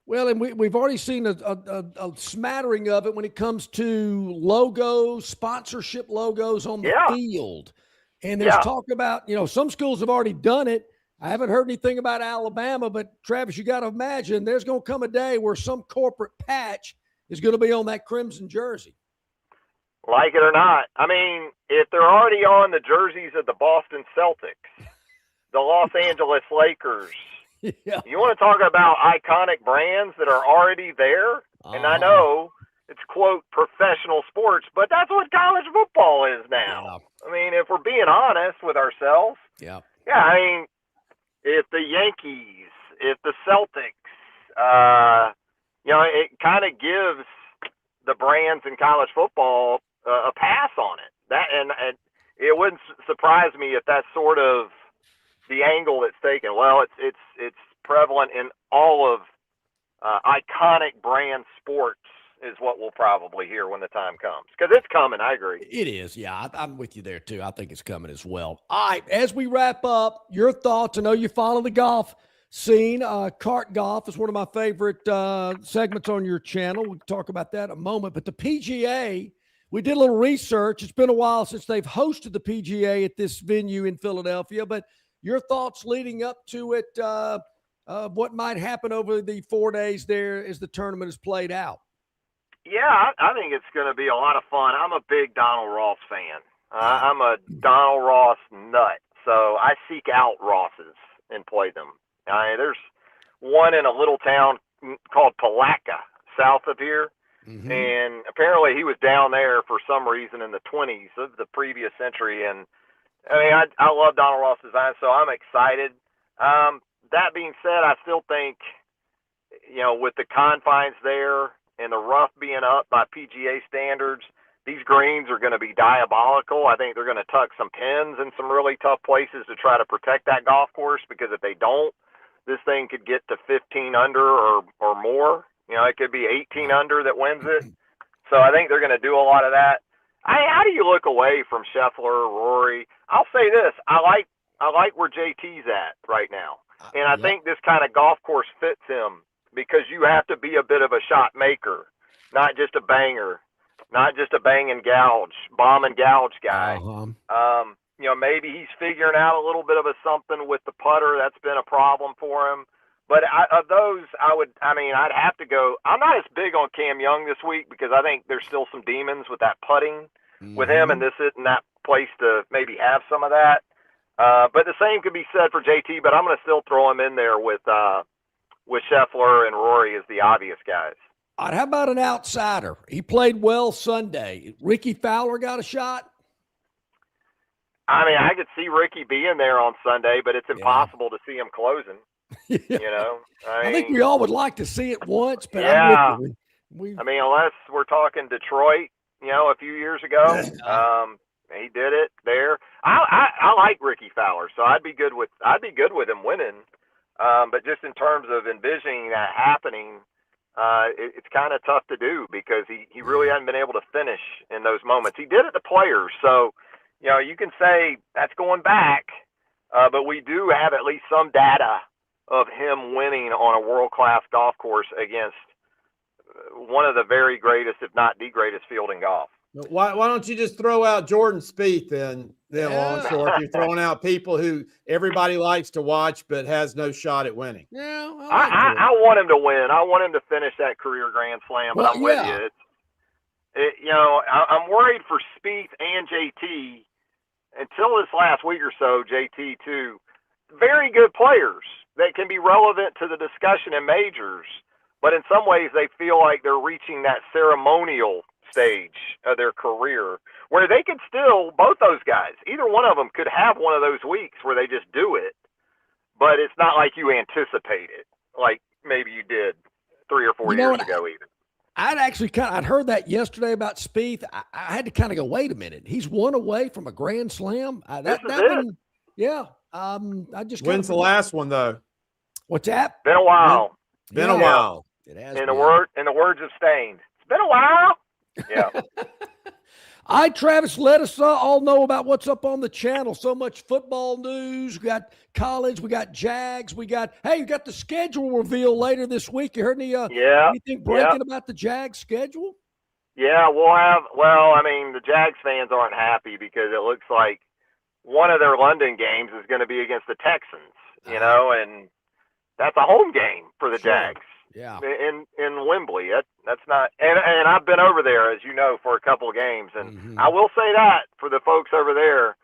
Well, and we've already seen a smattering of it when it comes to logos, sponsorship logos on the field. And there's talk about, some schools have already done it. I haven't heard anything about Alabama, but Travis, you got to imagine there's going to come a day where some corporate patch is going to be on that crimson jersey. Like it or not. I mean, if they're already on the jerseys of the Boston Celtics, the Los Angeles Lakers, you want to talk about iconic brands that are already there? And I know it's, quote, professional sports, but that's what college football is now. I mean, if we're being honest with ourselves, I mean, if the Yankees, if the Celtics, it kind of gives the brands in college football a pass on it. And it wouldn't surprise me if that's sort of the angle that's taken. Well, it's prevalent in all of iconic brand sports is what we'll probably hear when the time comes, because it's coming. I agree. It is. Yeah, I'm with you there too. I think it's coming as well. All right, as we wrap up, your thoughts. I know you follow the golf scene. Kart golf is one of my favorite segments on your channel. We'll talk about that in a moment. But the PGA, we did a little research. It's been a while since they've hosted the PGA at this venue in Philadelphia. But your thoughts leading up to it, what might happen over the 4 days there as the tournament is played out? Yeah, I think it's going to be a lot of fun. I'm a big Donald Ross fan. I'm a Donald Ross nut. So I seek out Rosses and play them. There's one in a little town called Palatka, south of here. Mm-hmm. And apparently he was down there for some reason in the 20s of the previous century. And I mean, I love Donald Ross design, so I'm excited. That being said, I still think, with the confines there and the rough being up by PGA standards, these greens are going to be diabolical. I think they're going to tuck some pins in some really tough places to try to protect that golf course, because if they don't, this thing could get to 15 under or more. It could be 18 under that wins it. So I think they're going to do a lot of that. How do you look away from Scheffler, Rory? I'll say this. I like where JT's at right now. And I think this kind of golf course fits him, because you have to be a bit of a shot maker, not just a banger. not just a bomb and gouge guy. Uh-huh. Maybe he's figuring out a little bit of a something with the putter. That's been a problem for him. But of those, I'd have to go. I'm not as big on Cam Young this week because I think there's still some demons with that putting with him, and this isn't that place to maybe have some of that. But the same could be said for JT, but I'm going to still throw him in there with Scheffler and Rory as the obvious guys. How about an outsider? He played well Sunday. Ricky Fowler got a shot? I could see Ricky being there on Sunday, but it's impossible to see him closing. Yeah. I think we all would like to see it once, but yeah. I'm with you. Unless we're talking Detroit, a few years ago, he did it there. I like Ricky Fowler, so I'd be good with him winning. But just in terms of envisioning that happening, it's kind of tough to do because he really hasn't been able to finish in those moments. He did it to Players, so you can say that's going back, but we do have at least some data of him winning on a world-class golf course against one of the very greatest, if not the greatest field in golf. Why don't you just throw out Jordan Spieth then Longshore, if you're throwing out people who everybody likes to watch but has no shot at winning? Yeah, I want him to win. I want him to finish that career Grand Slam, but I'm with you. I'm worried for Spieth and JT. Until this last week or so, JT too, very good players that can be relevant to the discussion in majors, but in some ways they feel like they're reaching that ceremonial stage of their career where they could still, both those guys, either one of them could have one of those weeks where they just do it, but it's not like you anticipate it like maybe you did 3 or 4 years ago even. I'd heard that yesterday about Spieth. I had to kind of go, wait a minute. He's one away from a Grand Slam. I just when's the last one though? What's that? Been a while. Been a while. It has. In the words of Stained, it's been a while. Yeah. All right, Travis, let us all know about what's up on the channel. So much football news. We got college. We got Jags. You got the schedule reveal later this week. You heard anything breaking about the Jags schedule? Yeah, we'll have. Well, the Jags fans aren't happy because it looks like one of their London games is going to be against the Texans. And that's a home game for the Jags. Yeah. In Wembley. That's not and I've been over there, as you know, for a couple of games. And I will say that for the folks over there,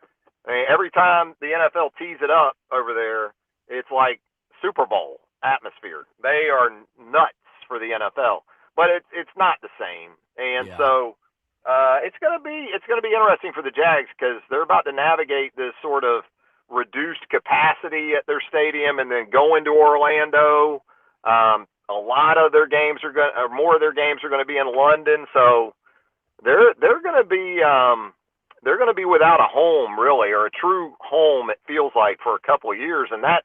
every time the NFL tees it up over there, it's like Super Bowl atmosphere. They are nuts for the NFL. But it's not the same. And so it's gonna be interesting for the Jags because they're about to navigate this sort of reduced capacity at their stadium and then go into Orlando. A lot of their games more of their games are going to be in London, so they're going to be without a home really, or a true home. It feels like for a couple of years, and that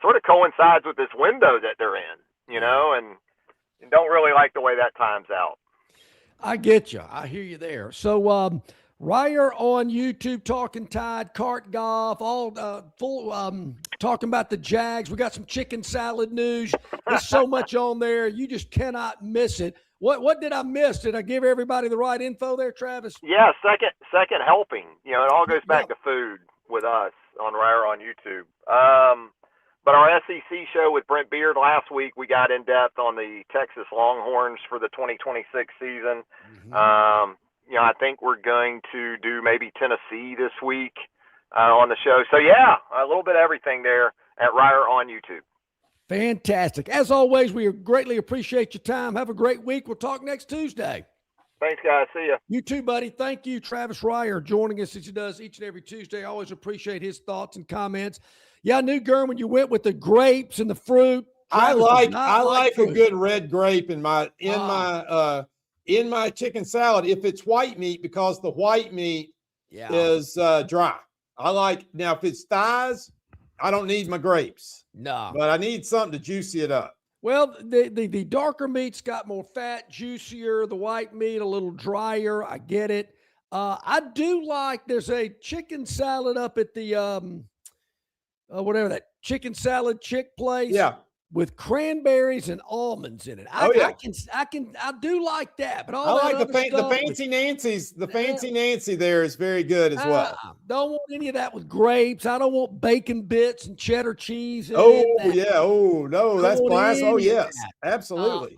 sort of coincides with this window that they're in, and don't really like the way that times out. I get you. I hear you there. So Ryer on YouTube, Talking Tide, Cart Golf, all full talking about the Jags. We got some chicken salad news. There's so much on there. You just cannot miss it. What did I miss? Did I give everybody the right info there, Travis? Yeah, second helping. It all goes back to food with us on Ryer on YouTube. But our SEC show with Brent Beard last week, we got in depth on the Texas Longhorns for the 2026 season. I think we're going to do maybe Tennessee this week on the show. So, a little bit of everything there at Ryer on YouTube. Fantastic. As always, we greatly appreciate your time. Have a great week. We'll talk next Tuesday. Thanks, guys. See ya. You too, buddy. Thank you, Travis Ryer, joining us as he does each and every Tuesday. I always appreciate his thoughts and comments. Yeah, I knew, Gurn, when you went with the grapes and the fruit. I like a good red grape in my chicken salad if it's white meat, because the white meat is dry. Now if it's thighs, I don't need my grapes. No. But I need something to juicy it up. Well, the darker meat's got more fat, juicier. The white meat a little drier. I get it. I do like, there's a chicken salad up at the whatever that chicken salad chick place. Yeah. with cranberries and almonds in it. I do like that, but I like the Fancy Nancy's. The Fancy Nancy there is very good as well. Don't want any of that with grapes. I don't want bacon bits and cheddar cheese. Yeah. Oh no, that's class. Oh yes, absolutely.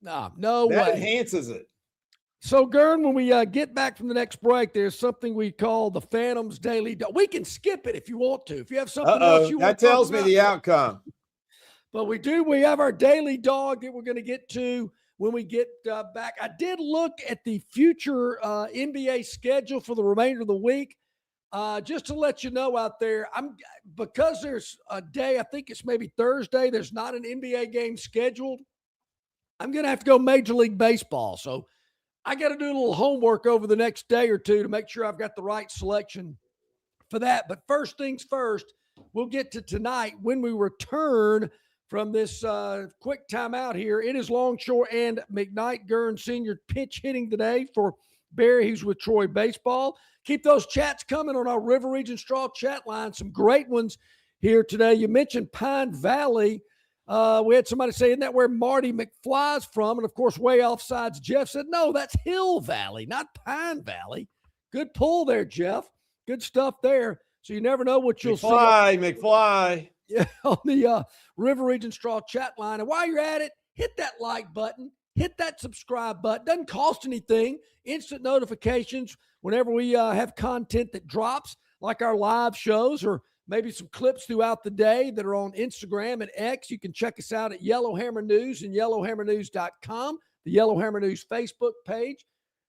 No way. That enhances it. So, Gurn, when we get back from the next break, there's something we call the Phantom's Daily Dog. We can skip it if you want to. If you have something else you want to talk about. That tells me the outcome. But we have our daily dog that we're going to get to when we get back. I did look at the future NBA schedule for the remainder of the week. Just to let you know out there, because there's a day, I think it's maybe Thursday, there's not an NBA game scheduled. I'm going to have to go Major League Baseball. So I got to do a little homework over the next day or two to make sure I've got the right selection for that. But first things first, we'll get to tonight when we return from this quick timeout here. It is Longshore and McKnight. Gurn Sr. pinch hitting today for Barry, who's with Troy Baseball. Keep those chats coming on our River Region Straw chat line. Some great ones here today. You mentioned Pine Valley. We had somebody say, isn't that where Marty McFly's from? And, of course, way offsides, Jeff said, no, that's Hill Valley, not Pine Valley. Good pull there, Jeff. Good stuff there. So you never know what you'll see. McFly. Yeah, on the River Region Straw chat line. And while you're at it, hit that like button. Hit that subscribe button. Doesn't cost anything. Instant notifications whenever we have content that drops, like our live shows or maybe some clips throughout the day that are on Instagram and X. You can check us out at Yellowhammer News and yellowhammernews.com, the Yellowhammer News Facebook page.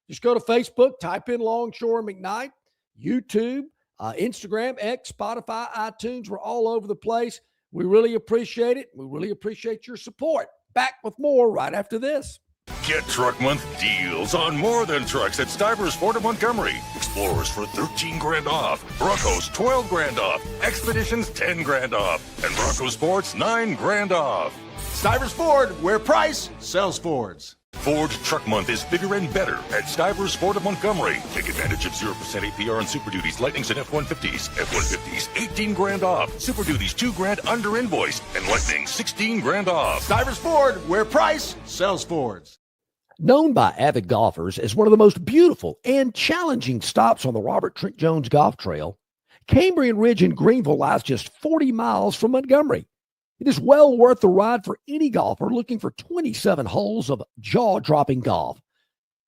Just go to Facebook, type in Longshore McKnight, YouTube, Instagram, X, Spotify, iTunes. We're all over the place. We really appreciate it. We really appreciate your support. Back with more right after this. Get Truck Month deals on more than trucks at Stivers Ford of Montgomery. Explorers for $13,000 off. Broncos $12,000 off. Expeditions $10,000 off. And Bronco Sports $9,000 off. Stivers Ford, where price sells Fords. Ford Truck Month is bigger and better at Stivers Ford of Montgomery. Take advantage of 0% APR on Super Duties, Lightnings, and F-150s. F-150s, $18,000 off. Super Duties, $2,000 under invoice. And Lightning, $16,000 off. Stivers Ford, where price sells Fords. Known by avid golfers as one of the most beautiful and challenging stops on the Robert Trent Jones Golf Trail, Cambrian Ridge in Greenville lies just 40 miles from Montgomery. It is well worth the ride for any golfer looking for 27 holes of jaw-dropping golf.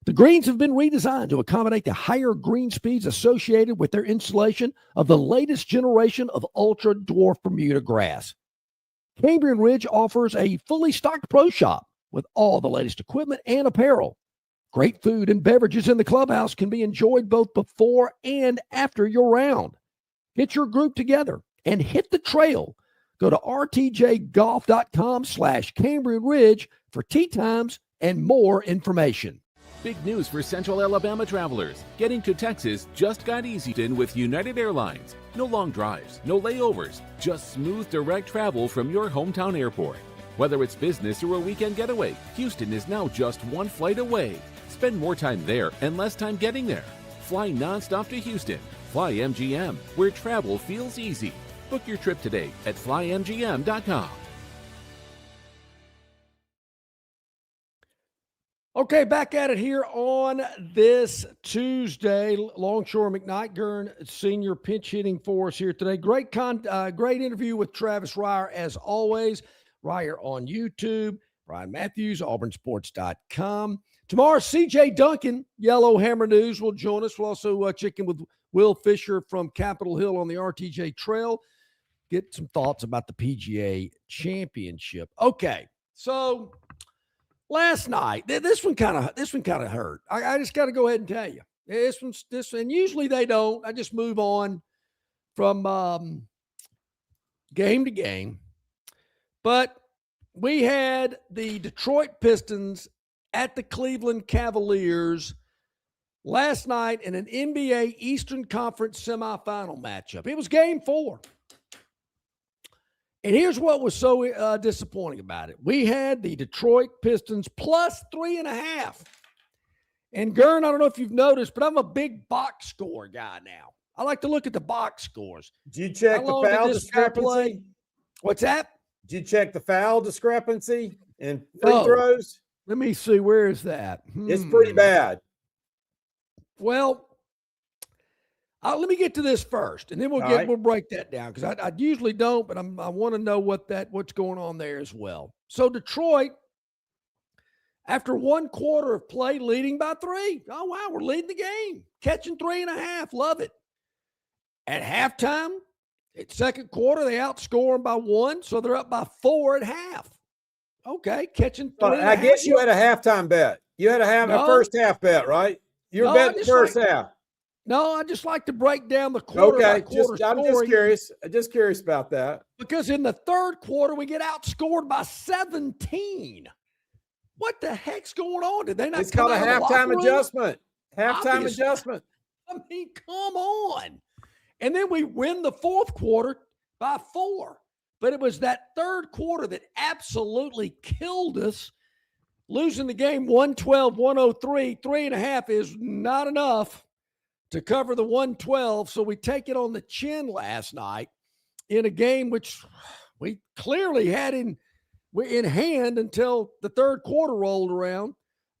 The greens have been redesigned to accommodate the higher green speeds associated with their installation of the latest generation of ultra-dwarf Bermuda grass. Cambrian Ridge offers a fully stocked pro shop with all the latest equipment and apparel. Great food and beverages in the clubhouse can be enjoyed both before and after your round. Get your group together and hit the trail. Go to rtjgolf.com/Cambrian Ridge for tee times and more information. Big news for Central Alabama travelers. Getting to Texas just got easy with United Airlines. No long drives, no layovers, just smooth direct travel from your hometown airport. Whether it's business or a weekend getaway, Houston is now just one flight away. Spend more time there and less time getting there. Fly nonstop to Houston. Fly MGM, where travel feels easy. Book your trip today at flymgm.com. Okay, back at it here on this Tuesday. Longshore McKnight, Gurn Sr. pinch hitting for us here today. Great interview with Travis Reier as always. Reier on YouTube. Brian Matthews, auburnsports.com. Tomorrow, C.J. Duncan, Yellowhammer News, will join us. We'll also check in with Will Fisher from Capitol Hill on the RTJ Trail. Get some thoughts about the PGA Championship. Okay, so last night, this one kind of hurt. I just got to go ahead and tell you, this, and usually they don't. I just move on from game to game. But we had the Detroit Pistons at the Cleveland Cavaliers last night in an NBA Eastern Conference semifinal matchup. It was game 4. And here's what was so disappointing about it. We had the Detroit Pistons plus 3.5. And Gurn, I don't know if you've noticed, but I'm a big box score guy now. I like to look at the box scores. Did you check the foul discrepancy? What's that? Did you check the foul discrepancy and free No. throws? Let me see. Where is that? It's pretty bad. Well, let me get to this first, and then we'll break that down because I usually don't, but I want to know what's going on there as well. So Detroit, after 1 quarter of play, leading by 3. Oh wow, we're leading the game, catching 3.5. Love it. At halftime, at second quarter, they outscore them by 1, so they're up by 4 at half. Okay, catching 3. I guess you had a halftime bet. You had a first half bet, right? You were betting the first half. No, I just like to break down the quarter by quarter. I'm just curious. Just curious about that. Because in the third quarter, we get outscored by 17. What the heck's going on? Did they not? It's called a halftime adjustment. Halftime adjustment. I mean, come on. And then we win the fourth quarter by 4. But it was that third quarter that absolutely killed us. Losing the game 112-103, 3.5 is not enough to cover the 112. So we take it on the chin last night in a game which we clearly had in hand until the third quarter rolled around.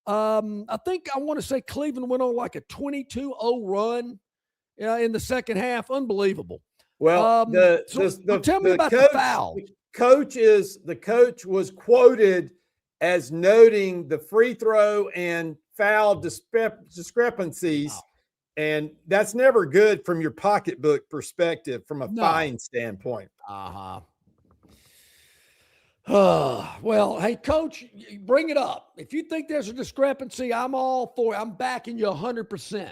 I think I want to say Cleveland went on like a 22-0 run in the second half. Unbelievable. Well, tell me about the foul. The coach was quoted as noting the free throw and foul discrepancies. Wow. And that's never good from your pocketbook perspective, from a fine standpoint. Well, hey, Coach, bring it up. If you think there's a discrepancy, I'm all for it. I'm backing you 100%.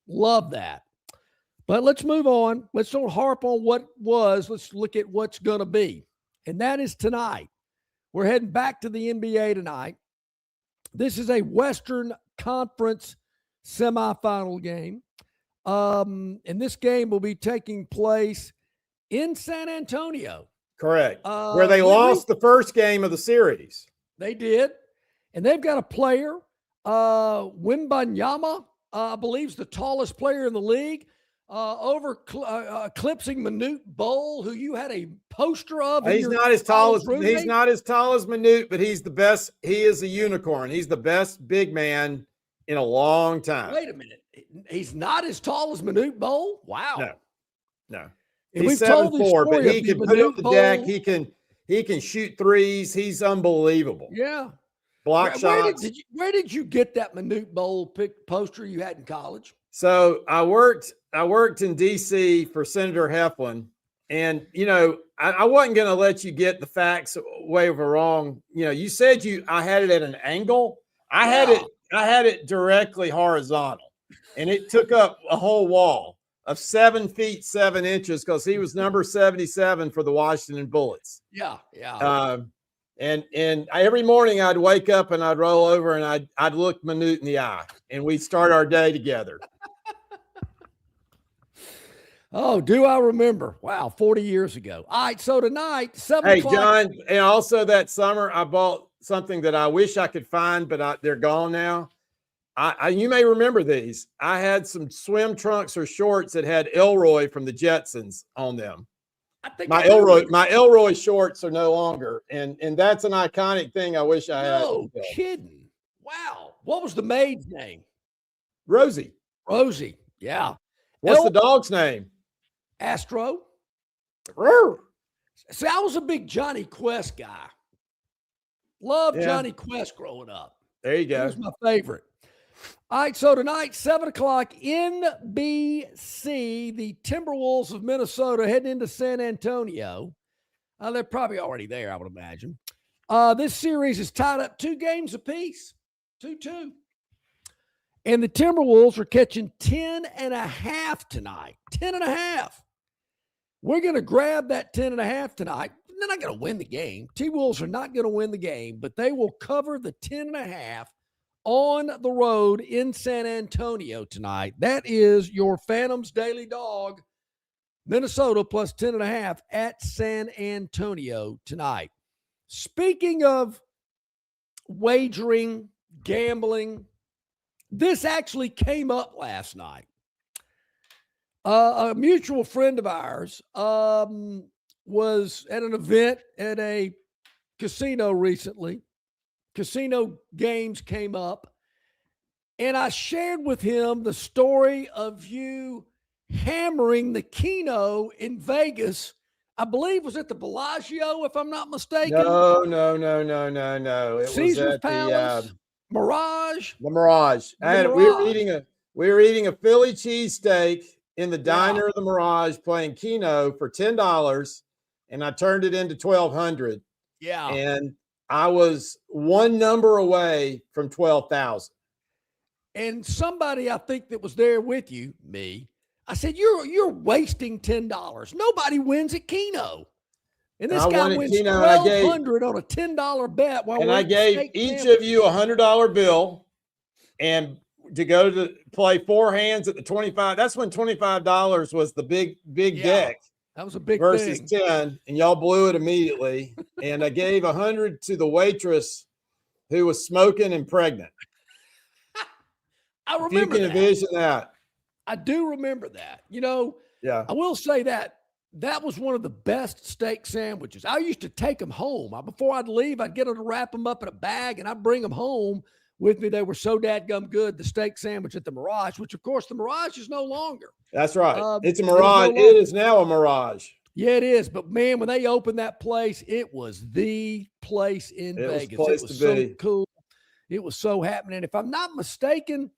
Love that. But let's move on. Let's don't harp on what was. Let's look at what's going to be. And that is tonight. We're heading back to the NBA tonight. This is a Western Conference semifinal game. And this game will be taking place in San Antonio. Correct. Where they lost the first game of the series. They did. And they've got a player, Wembanyama, I believe is the tallest player in the league, eclipsing Manute Bol, who you had a poster of. He's not as tall as Manute, but he's the best. He is a unicorn. He's the best big man in a long time. Wait a minute. He's not as tall as Manute Bol? Wow. No. He's 7'4", but he can put up the deck. He can shoot threes. He's unbelievable. Yeah. Block shots. Where did you get that Manute Bol poster you had in college? So I worked in D.C. for Senator Heflin, and I wasn't going to let you get the facts way over wrong. You said I had it at an angle. I had it directly horizontal, and it took up a whole wall of 7 feet 7 inches because he was number 77 for the Washington Bullets. Yeah. And every morning I'd wake up and I'd roll over and I'd look Manute in the eye, and we'd start our day together. Oh, do I remember? Wow, 40 years ago. All right, so tonight, 7 o'clock. Hey, John, and also that summer I bought something that I wish I could find, but they're gone now. You may remember these. I had some swim trunks or shorts that had Elroy from the Jetsons on them. I think my Elroy shorts are no longer, and that's an iconic thing. I wish I had. No kidding. Wow. What was the maid's name? Rosie. Yeah. What's the dog's name? Astro. Roar. See, I was a big Johnny Quest guy. Loved Johnny Quest growing up. There you go. He was my favorite. All right, so tonight, 7 o'clock, NBC, the Timberwolves of Minnesota heading into San Antonio. They're probably already there, I would imagine. This series is tied up 2 games apiece, 2-2. And the Timberwolves are catching 10.5 tonight, 10.5. We're going to grab that 10.5 tonight. They're not going to win the game. T-Wolves are not going to win the game, but they will cover the 10.5 on the road in San Antonio tonight. That is your Phantoms Daily Dog, Minnesota plus 10.5 at San Antonio tonight. Speaking of wagering, gambling, this actually came up last night. A mutual friend of ours was at an event at a casino recently. Casino games came up, and I shared with him the story of you hammering the Keno in Vegas. I believe was at the Bellagio, if I'm not mistaken. No. It Caesar's was at Palace, Mirage. the Mirage. The We Mirage. were eating a Philly cheesesteak in the diner of the Mirage, playing Keno for $10, and I turned it into $1,200. Yeah. And I was one number away from 12,000. And somebody I think that was there with you, me, I said, you're wasting $10. Nobody wins at Keno. And this guy wins $1,200 on a $10 bet. And I gave each of you $100 bill, and to go to play 4 hands at the 25. That's when $25 was the big deck. That was a big versus thing. 10, and y'all blew it immediately. And I gave 100 to the waitress who was smoking and pregnant. I remember you can envision that. I do remember that. You know, yeah. I will say that was one of the best steak sandwiches. I used to take them home. Before I'd leave, I'd get them to wrap them up in a bag, and I'd bring them home with me. They were so dadgum good, the steak sandwich at the Mirage, which, of course, the Mirage is no longer. That's right. It's a Mirage. It is now a Mirage. Yeah, it is. But, man, when they opened that place, it was the place in Vegas. It was so cool. It was so happening. If I'm not mistaken,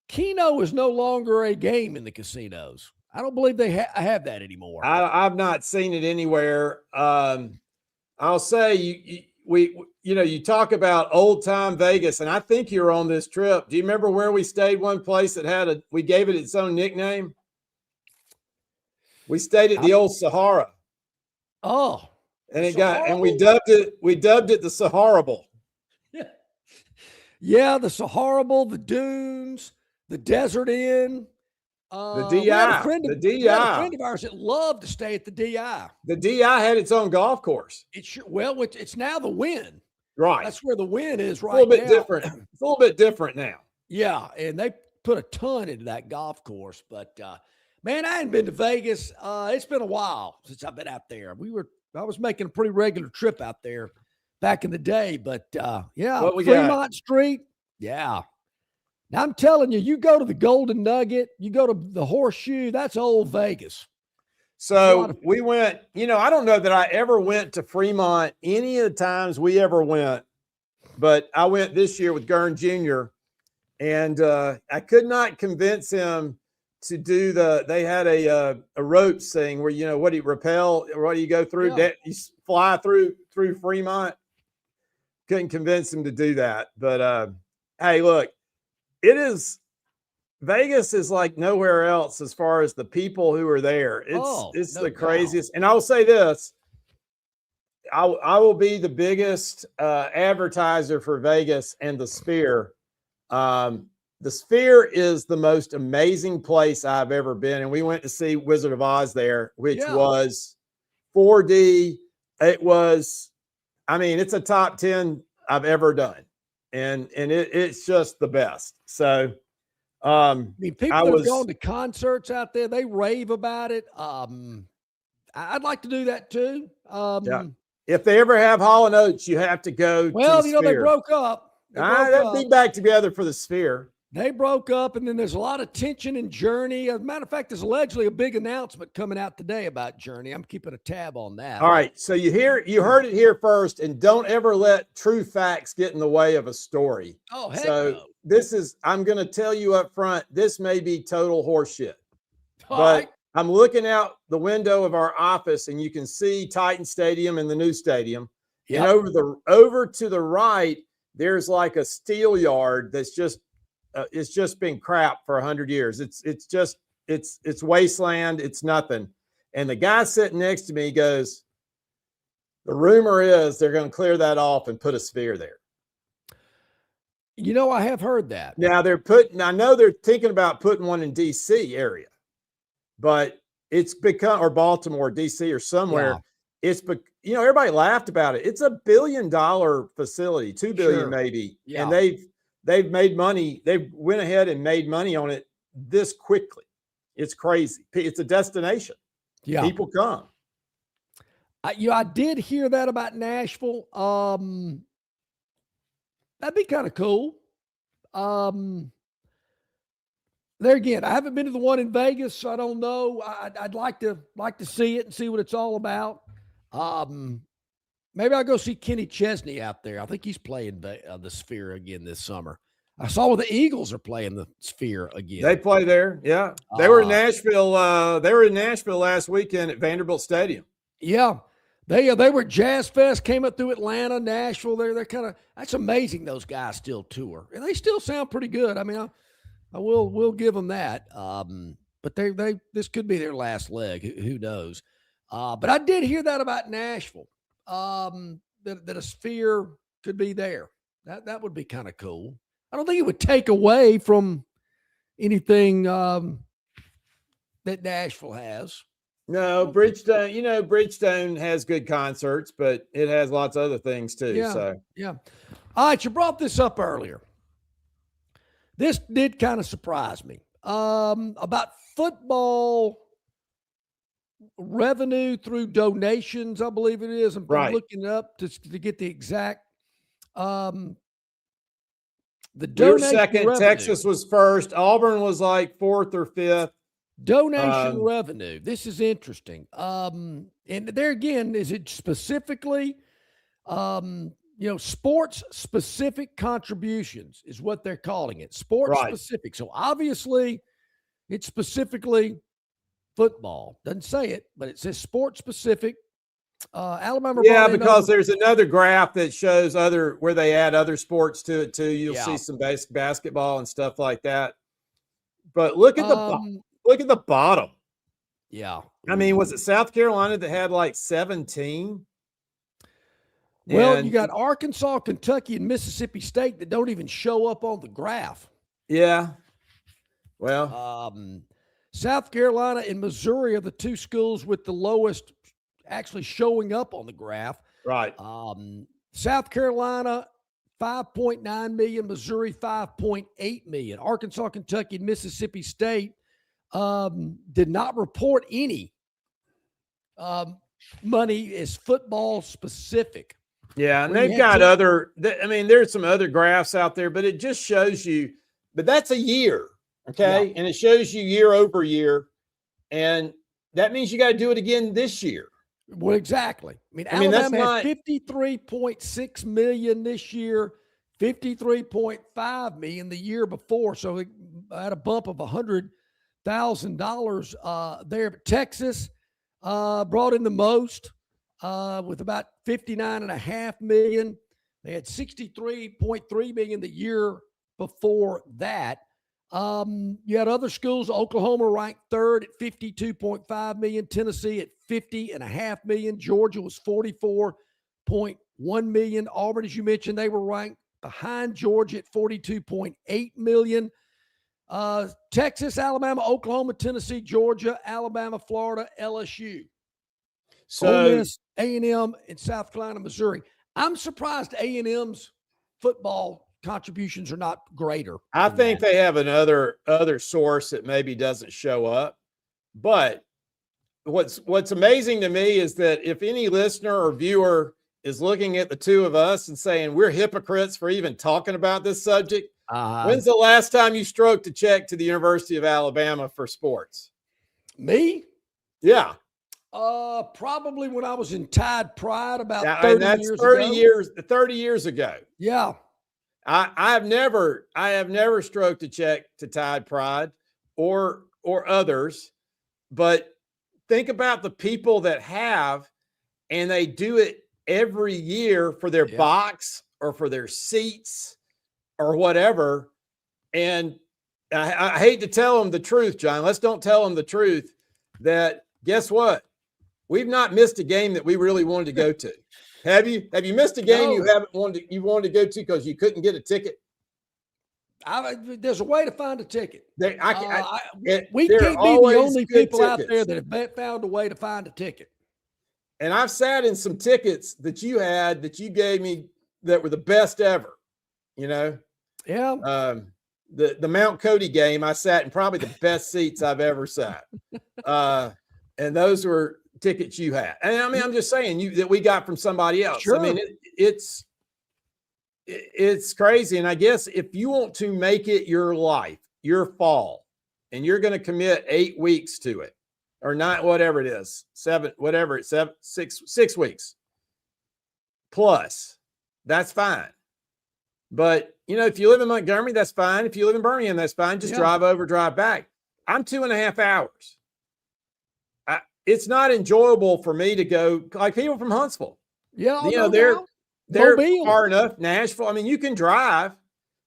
Keno is no longer a game in the casinos. I don't believe they have that anymore. I've not seen it anywhere. I'll say you talk about old time Vegas, and I think you're on this trip. Do you remember where we stayed? One place that we gave it its own nickname. We stayed at the old Sahara. Oh, and we dubbed it the Saharable. Yeah, the Saharable, the Dunes, the Desert Inn. The DI. We had a friend of ours that loved to stay at the DI. The DI had its own golf course. It's now the Wynn. Right. That's where the Wynn is right now. It's a little bit different. It's a little bit different now. Yeah, and they put a ton into that golf course. But, man, I hadn't been to Vegas. It's been a while since I've been out there. I was making a pretty regular trip out there back in the day. But, Fremont Street, yeah. Now, I'm telling you, you go to the Golden Nugget, you go to the Horseshoe, that's old Vegas. So we went, I don't know that I ever went to Fremont any of the times we ever went, but I went this year with Gurn Jr., and I could not convince him to do they had a ropes thing where, what do you rappel? What do you go through? Yeah. You fly through Fremont. Couldn't convince him to do that. But, hey, look. Vegas is like nowhere else as far as the people who are there. It's the craziest. And I will say this, I will be the biggest advertiser for Vegas and the Sphere. The Sphere is the most amazing place I've ever been. And we went to see Wizard of Oz there, which was 4D. It's a top 10 I've ever done. And it's just the best. So, people that have gone to concerts out there, they rave about it. I'd like to do that too. If they ever have Hall & Oates, you have to go. Well, to the Sphere. They broke up. They'll be back together for the Sphere. They broke up, and then there's a lot of tension in Journey. As a matter of fact, there's allegedly a big announcement coming out today about Journey. I'm keeping a tab on that. All right, so you heard it here first, and don't ever let true facts get in the way of a story. Oh, heck no. I'm going to tell you up front, this may be total horseshit. But I'm looking out the window of our office, and you can see Titan Stadium and the new stadium. Yep. And over to the right, there's like a steel yard that's just it's just been crap for 100 years. It's wasteland. It's nothing. And the guy sitting next to me goes, the rumor is they're going to clear that off and put a Sphere there. I have heard that. Now I know they're thinking about putting one in DC area, but it's become, or Baltimore, DC or somewhere. Yeah. Everybody laughed about it. It's $1 billion facility, $2 billion maybe. Yeah. And they've made money. They went ahead and made money on it this quickly. It's crazy. It's a destination. Yeah. People come. I did hear that about Nashville. That'd be kind of cool. There again, I haven't been to the one in Vegas, so I don't know. I'd like to see it and see what it's all about. Maybe I'll go see Kenny Chesney out there. I think he's playing the Sphere again this summer. I saw where the Eagles are playing the Sphere again. They play there. Yeah. They were in Nashville. They were in Nashville last weekend at Vanderbilt Stadium. Yeah. They were Jazz Fest, came up through Atlanta, Nashville. They're kind of, that's amazing. Those guys still tour, and they still sound pretty good. I mean, I will give them that. But this could be their last leg. Who knows? But I did hear that about Nashville. That a Sphere could be there. That would be kind of cool. I don't think it would take away from anything that Nashville has. No, Bridgestone, Bridgestone has good concerts, but it has lots of other things too. Yeah. So Yeah. All right, you brought this up earlier. This did kind of surprise me. About football revenue through donations, I believe it is. I'm looking it up to get the exact the we were donation second. revenue. Texas was first. Auburn was like fourth or fifth. Donation revenue. This is interesting. And there again, is it specifically, sports specific contributions is what they're calling it. Sports specific. So obviously it's specifically football. Doesn't say it, but it says sports specific. Alabama. Yeah, because there's another graph that shows where they add other sports to it too. You'll see some basketball and stuff like that. But look at the bottom. Yeah. I mean, was it South Carolina that had like 17? Well, you got Arkansas, Kentucky, and Mississippi State that don't even show up on the graph. Yeah. Well, South Carolina and Missouri are the two schools with the lowest actually showing up on the graph. Right. South Carolina, 5.9 million, Missouri, 5.8 million. Arkansas, Kentucky, and Mississippi State did not report any money as football specific. Yeah, and they've got there's some other graphs out there, but it just shows you, but that's a year, okay? Yeah. And it shows you year over year, and that means you got to do it again this year. Well, exactly. Alabama had 53.6 million this year, 53.5 million the year before, so it had a bump of $100,000 there. But Texas brought in the most with about 59.5 million. They had 63.3 million the year before that. You had other schools. Oklahoma ranked third at 52.5 million. Tennessee at 50.5 million. Georgia was 44.1 million. Auburn, as you mentioned, they were ranked behind Georgia at 42.8 million. Texas, Alabama, Oklahoma, Tennessee, Georgia, Alabama, Florida, LSU. So Ole Miss, A&M, and South Carolina, Missouri. I'm surprised A&M's football contributions are not greater. I think they have another source that maybe doesn't show up. But what's amazing to me is that if any listener or viewer is looking at the two of us and saying we're hypocrites for even talking about this subject, when's the last time you stroked a check to the University of Alabama for sports? Me? Yeah. Probably when I was in Tide Pride about 30 years ago. Yeah. I have never stroked a check to Tide Pride or others, but think about the people that have, and they do it every year for their box or for their seats or whatever. And I hate to tell them the truth, John. Let's don't tell them the truth that guess what? We've not missed a game that we really wanted to go to. Have you missed a game you wanted to go to because you couldn't get a ticket? There's a way to find a ticket. We can't be the only people out there that have found a way to find a ticket. And I've sat in some tickets that you had that you gave me that were the best ever. Yeah. The Mount Cody game, I sat in probably the best seats I've ever sat. And those were tickets you had. And I mean, I'm just saying that we got from somebody else. Sure. I mean, it's crazy. And I guess if you want to make it your life, your fall, and you're going to commit 8 weeks to it, or not, whatever it is, 6 weeks plus, that's fine. But, you know, if you live in Montgomery, that's fine. If you live in Birmingham, that's fine. Just drive over, drive back. I'm 2.5 hours. It's not enjoyable for me to go, like people from Huntsville. Yeah, you know, they're far enough. Nashville, I mean, you can drive,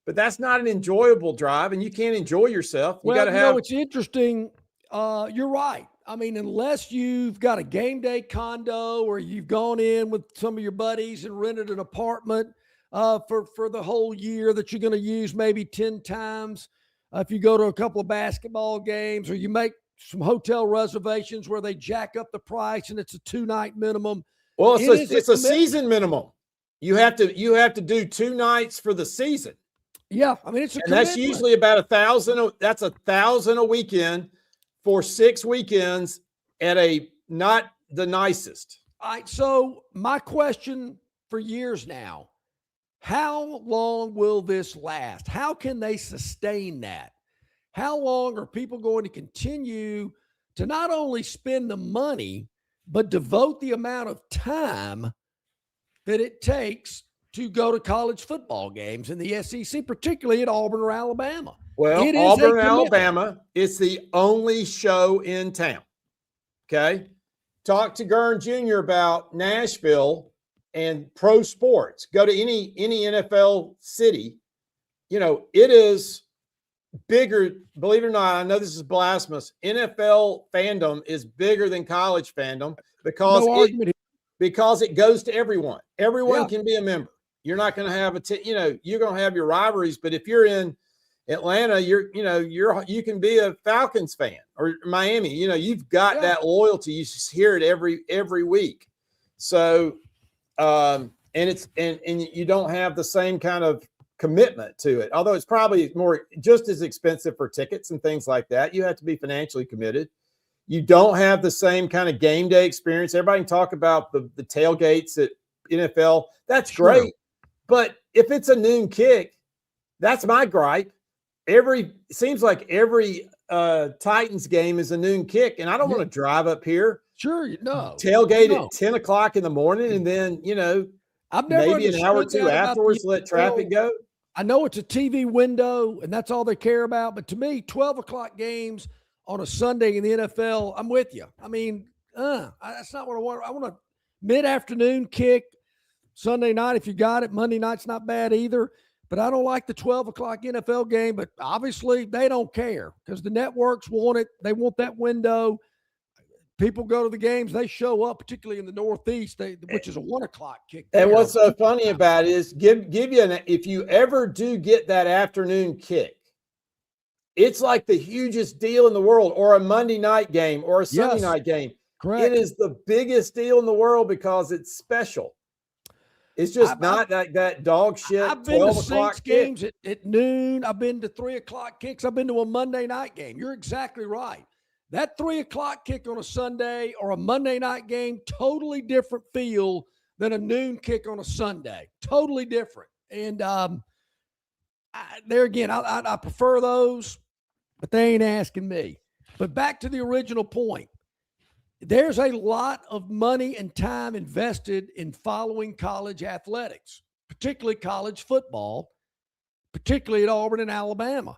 but that's not an enjoyable drive, and you can't enjoy yourself. You got to have. It's interesting. You're right. I mean, unless you've got a game day condo or you've gone in with some of your buddies and rented an apartment for the whole year that you're going to use maybe 10 times. If you go to a couple of basketball games, or you make some hotel reservations where they jack up the price and it's a 2-night minimum. Well, it's a season minimum. You have to do 2 nights for the season. Yeah, I mean, it's that's usually about $1,000. That's $1,000 a weekend for 6 weekends at a not the nicest. All right. So my question for years now: how long will this last? How can they sustain that? How long are people going to continue to not only spend the money, but devote the amount of time that it takes to go to college football games in the SEC, particularly at Auburn or Alabama? Well, Auburn, Alabama, it's the only show in town. Okay. Talk to Gurn Jr. about Nashville and pro sports. Go to any NFL city. You know, it is bigger, believe it or not. I know this is blasphemous. NFL fandom is bigger than college fandom because it goes to everyone. Everyone can be a member. You're not going to have you're going to have your rivalries, but if you're in Atlanta, you can be a Falcons fan, or Miami. You know, you've got that loyalty. You just hear it every week. So, and you don't have the same kind of commitment to it. Although it's probably just as expensive for tickets and things like that. You have to be financially committed. You don't have the same kind of game day experience. Everybody can talk about the tailgates at NFL. That's great. But if it's a noon kick, that's my gripe. It seems like every Titans game is a noon kick, and I don't want to drive up here. Tailgate at 10 o'clock in the morning, and then, I've never maybe an hour or two afterwards let traffic go. I know it's a TV window, and that's all they care about. But to me, 12 o'clock games on a Sunday in the NFL, I'm with you. I mean, that's not what I want. I want a mid-afternoon kick Sunday night if you got it. Monday night's not bad either. But I don't like the 12 o'clock NFL game. But obviously, they don't care because the networks want it. They want that window. People go to the games. They show up, particularly in the Northeast, which is a 1 o'clock kick. And what's so funny about it is give you if you ever do get that afternoon kick, it's like the hugest deal in the world, or a Monday night game or a Sunday night game. Correct. It is the biggest deal in the world because it's special. It's just not that dog shit. I've been to Saints games at noon. I've been to 3 o'clock kicks. I've been to a Monday night game. You're exactly right. That 3 o'clock kick on a Sunday or a Monday night game, totally different feel than a noon kick on a Sunday. Totally different. And there again, I prefer those, but they ain't asking me. But back to the original point. There's a lot of money and time invested in following college athletics, particularly college football, particularly at Auburn and Alabama.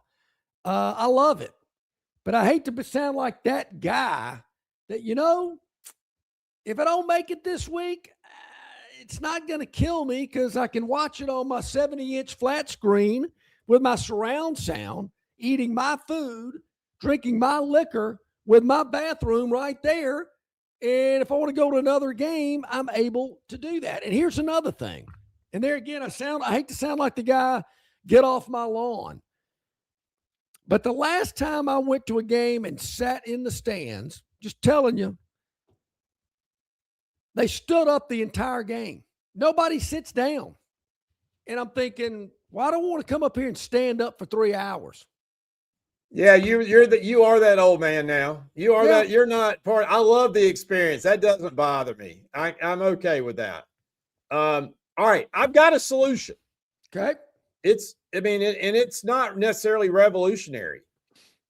I love it. But I hate to sound like that guy that, if I don't make it this week, it's not going to kill me because I can watch it on my 70-inch flat screen with my surround sound, eating my food, drinking my liquor with my bathroom right there. And if I want to go to another game, I'm able to do that. And here's another thing. And there again, I hate to sound like the guy, get off my lawn. But the last time I went to a game and sat in the stands, just telling you, they stood up the entire game. Nobody sits down. And I'm thinking, well, I don't want to come up here and stand up for 3 hours. Yeah, you are that old man now. You are that. You're not part. I love the experience. That doesn't bother me. I'm okay with that. All right, I've got a solution. Okay. It's not necessarily revolutionary,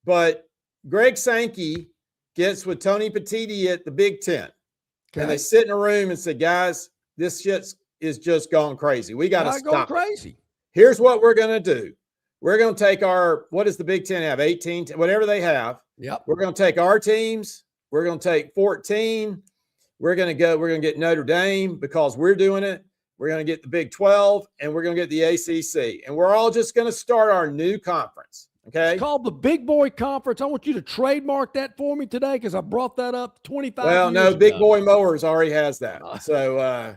but Greg Sankey gets with Tony Petitti at the Big Ten, and they sit in a room and say, "Guys, this shit is just gone crazy. We got to stop crazy. Here's what we're going to do. We're going to take what does the Big Ten have? 18, whatever they have. Yep. We're going to take our teams. We're going to take 14. We're going to get Notre Dame because we're doing it. We're going to get the Big 12, and we're going to get the ACC. And we're all just going to start our new conference. Okay. It's called the Big Boy Conference. I want you to trademark that for me today because I brought that up 25 years ago. Big Boy Mowers already has that. So,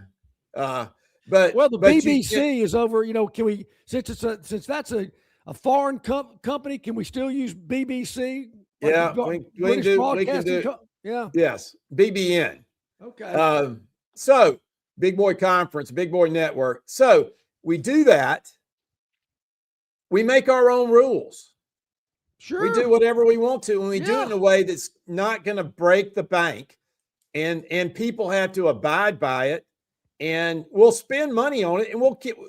the BBC is over. Can we, since that's a foreign company, can we still use BBC? Yeah, we can do. Yes, BBN. Okay. So Big Boy Conference, Big Boy Network. So we do that. We make our own rules. Sure. We do whatever we want to, and we do it in a way that's not going to break the bank, and people have to abide by it. And we'll spend money on it, and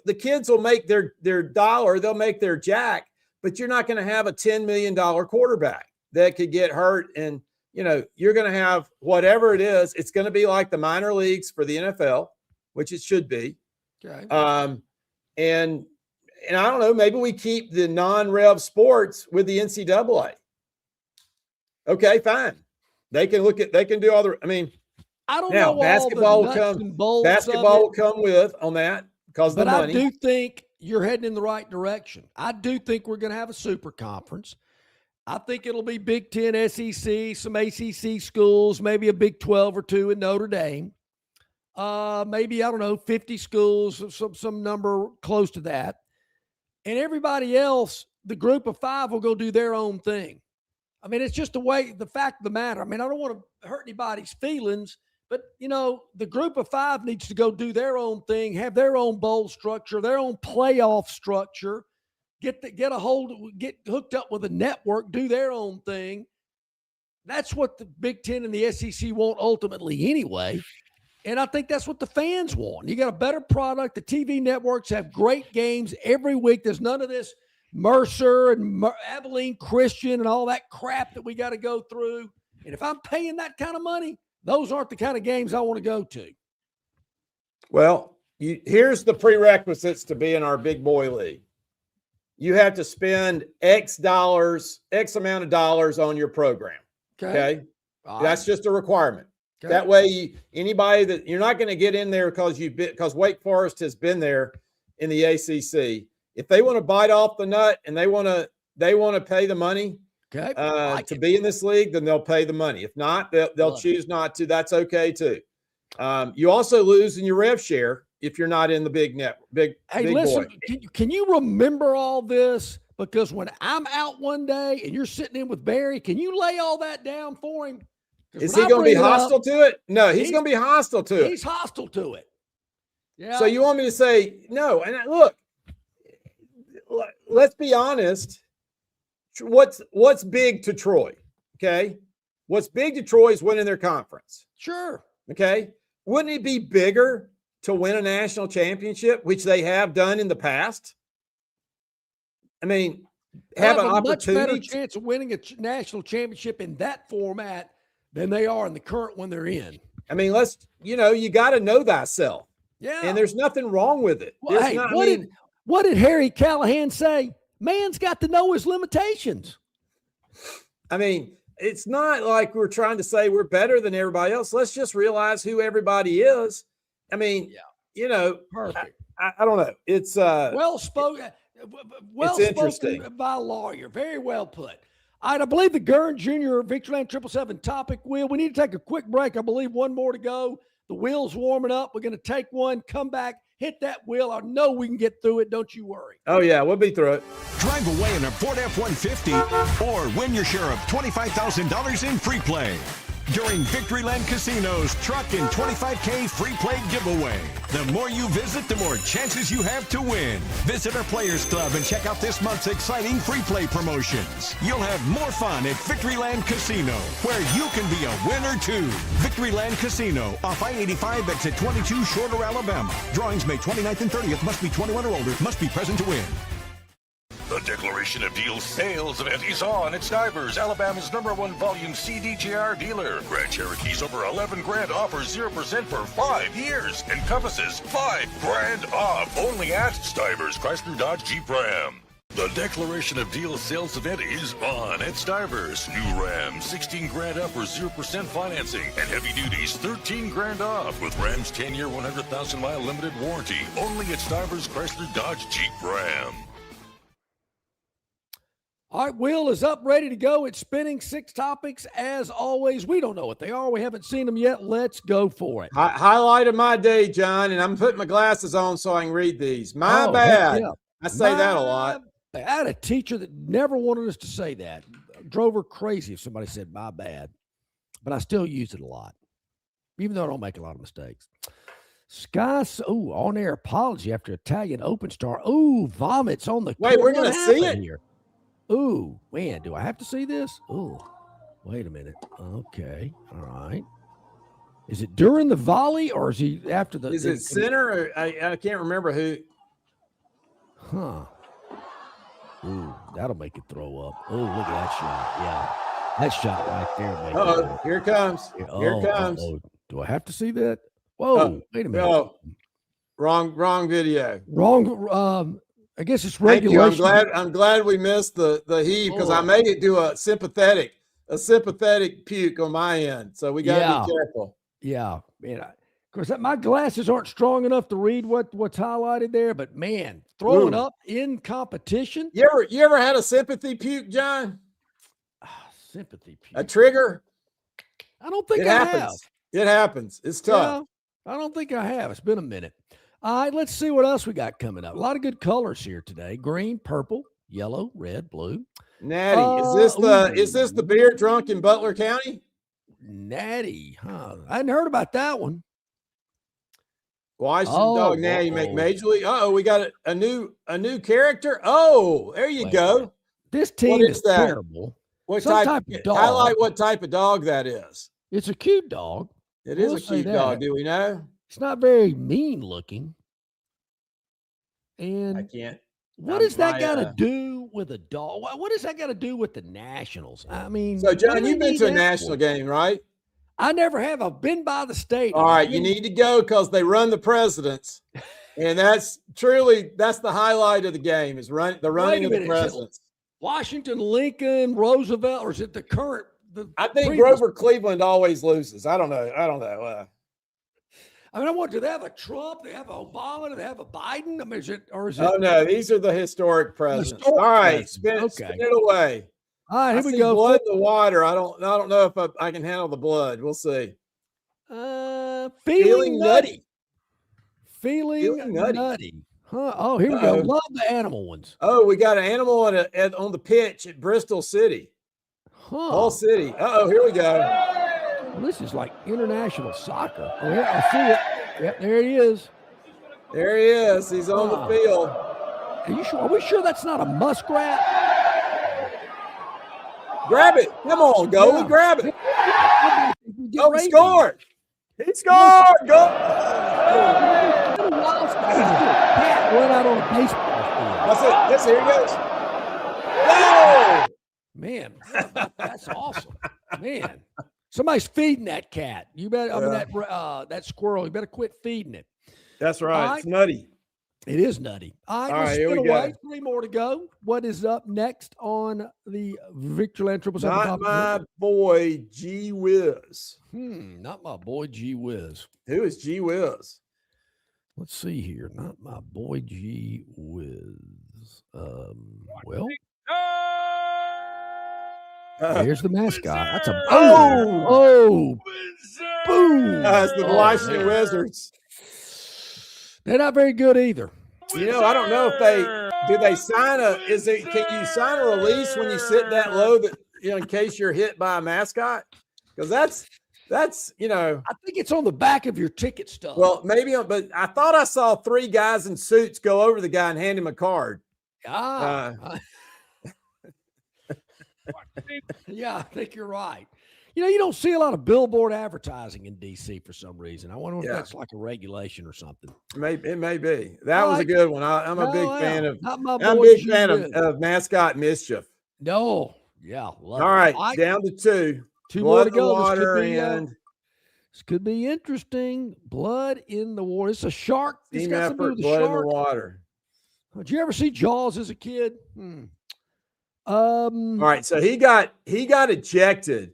the kids will make their dollar, they'll make their jack, but you're not going to have a $10 million quarterback that could get hurt. And, you're going to have whatever it is. It's going to be like the minor leagues for the NFL, which it should be. Okay. And I don't know, maybe we keep the non-rev sports with the NCAA. Okay, fine. They can do other, I don't now, know. Basketball will come with on that because of the money. I do think you're heading in the right direction. I do think we're going to have a super conference. I think it'll be Big Ten, SEC, some ACC schools, maybe a Big 12 or two in Notre Dame. Maybe, 50 schools, some number close to that. And everybody else, the group of five will go do their own thing. It's just the fact of the matter. I don't want to hurt anybody's feelings. But, the group of five needs to go do their own thing, have their own bowl structure, their own playoff structure, get hooked up with a network, do their own thing. That's what the Big Ten and the SEC want ultimately anyway. And I think that's what the fans want. You got a better product. The TV networks have great games every week. There's none of this Mercer and Abilene Christian and all that crap that we got to go through. And if I'm paying that kind of money, those aren't the kind of games I want to go to. Well, here's the prerequisites to be in our big boy league. You have to spend X amount of dollars on your program. Okay? That's just a requirement. Okay. That way, anybody that you're not going to get in there because Wake Forest has been there in the ACC. If they want to bite off the nut and they want to pay the money, to be in this league, then they'll pay the money. If not, they'll choose not to. That's okay too. You also lose in your rev share if you're not in the big network. Hey, listen, can you remember all this? Because when I'm out one day and you're sitting in with Barry, can you lay all that down for him? Is he going to be hostile to it? No, he's going to be hostile to it. He's hostile to it. Yeah. So you want me to say no? And look, let's be honest. What's big to Troy? Okay. What's big to Troy is winning their conference. Sure. Okay. Wouldn't it be bigger to win a national championship, which they have done in the past? Have an opportunity. Much better chance of winning a national championship in that format than they are in the current one they're in. You got to know thyself. Yeah. And there's nothing wrong with it. Well, what did Harry Callahan say? Man's got to know his limitations. It's not like we're trying to say we're better than everybody else. Let's just realize who everybody is. Perfect. I don't know. It's well spoken. Well spoken by a lawyer. Very well put. All right, I believe the Gurn Jr. Victoryland 777 topic wheel. We need to take a quick break. I believe one more to go. The wheel's warming up. We're going to take one, come back, hit that wheel. I know we can get through it. Don't you worry. Oh, yeah, we'll be through it. Drive away in a Ford F-150 or win your share of $25,000 in free play. during Victoryland Casino's Truck and 25K free play giveaway. The more you visit, the more chances you have to win. Visit our Players Club and check out this month's exciting free play promotions. You'll have more fun at Victoryland Casino, where you can be a winner too. Victoryland Casino, off I-85 exit 22, Shorter, Alabama. Drawings May 29th and 30th. Must be 21 or older. Must be present to win. The Declaration of Deal sales event is on at Stivers, Alabama's #1 volume CDJR dealer. Grand Cherokee's over 11 grand offers 0% for 5 years. Encompasses 5 grand off. Only at Stivers, Chrysler, Dodge, Jeep, Ram. The Declaration of Deal sales event is on at Stivers. New Ram, 16 grand up for 0% financing. And heavy duties, 13 grand off with Ram's 10-year, 100,000-mile limited warranty. Only at Stivers, Chrysler, Dodge, Jeep, Ram. All right, Will is up, ready to go. It's spinning 6 topics. As always, we don't know what they are. We haven't seen them yet. Let's go for it. Highlight of my day, John, and I'm putting my glasses on so I can read these. My bad. Yeah. I say that a lot. I had a teacher that never wanted us to say that. Drove her crazy if somebody said my bad. But I still use it a lot, even though I don't make a lot of mistakes. On-air apology after Italian Open star. Vomits on the Wait, court. we're going to see it? Here? Man, do I have to see this? Wait a minute. Okay. All right. Is it during the volley or is he after the? Is it center? Or I can't remember who. Huh. That'll make it throw up. Look at that shot. Yeah. That shot right there. Here it comes. Here it comes. Do I have to see that? Whoa, wait a minute. No. Wrong video. Wrong. I guess it's regulation. Thank you. I'm glad we missed the heave because I made it do a sympathetic puke on my end. So we got to be careful. Yeah, man. Of course, my glasses aren't strong enough to read what's highlighted there. But man, throwing up in competition. You ever had a sympathy puke, John? Sympathy puke. A trigger? I don't think I have. It happens. It's tough. Yeah, I don't think I have. It's been a minute. All right, let's see what else we got coming up. A lot of good colors here today: green, purple, yellow, red, blue. Natty, is this the beer drunk in Butler County? Natty, huh? I hadn't heard about that one. Washington dog Natty make Major League. We got a new character. Oh, there you go. This team is terrible. What type of dog? Highlight what type of dog that is. It's a cute dog. It is a cute dog. Do we know? It's not very mean looking. And I can't. What has that got to do with a dog? What has that got to do with the Nationals? I mean, so John, you've been to a national game, right? I never have. I've been by the state. All right, you need to go because they run the presidents, and that's the highlight of the game is the running of the presidents. Washington, Lincoln, Roosevelt, or is it the current? I think Grover Cleveland always loses. I don't know. Do they have a Trump? Do they have a Obama? Do they have a Biden? I mean, is it? Oh no, these are the historic presidents. All right, spin it away. All right, here we go. Blood in the water. I don't know if I can handle the blood. We'll see. Feeling nutty. Feeling nutty. Huh? Oh, here we go. Love the animal ones. Oh, we got an animal on the pitch at Bristol City. All City. Here we go. Well, this is like international soccer. Oh, yeah, I see it. Yep, there he is. There he is. He's on the field. Are you sure? Are we sure that's not a muskrat? Grab it. Come on, goalie. Grab it. Oh, he scored. He scored. Go. Cat went out on a baseball field. That's it. Yes, here he goes. No. Man, that's awesome. Man, somebody's feeding that cat. You better. That squirrel. You better quit feeding it. That's right. It's nutty. It is nutty. All right, here we go. 3 more to go. What is up next on the Victoryland 777? Not my boy, Gee Whiz. Not my boy, Gee Whiz. Who is Gee Whiz? Let's see here. Not my boy, Gee Whiz. Here's the mascot. That's a boom. Boom. That's the Washington Wizards. They're not very good either. I don't know if do they sign can you sign a release when you sit that low that in case you're hit by a mascot? Because That's, I think it's on the back of your ticket stub. well, maybe, but I thought I saw 3 guys in suits go over the guy and hand him a card. Yeah, I think you're right. You don't see a lot of billboard advertising in D.C. for some reason. I wonder if that's like a regulation or something. It may be. That was a good one. I'm a big fan of. Not my I'm a boys big fan of mascot mischief. No, yeah. All right, down to 2. 2 more to go. This could be interesting. Blood in the water. It's a shark. Team effort. Blood in the water. Did you ever see Jaws as a kid? All right, so he got ejected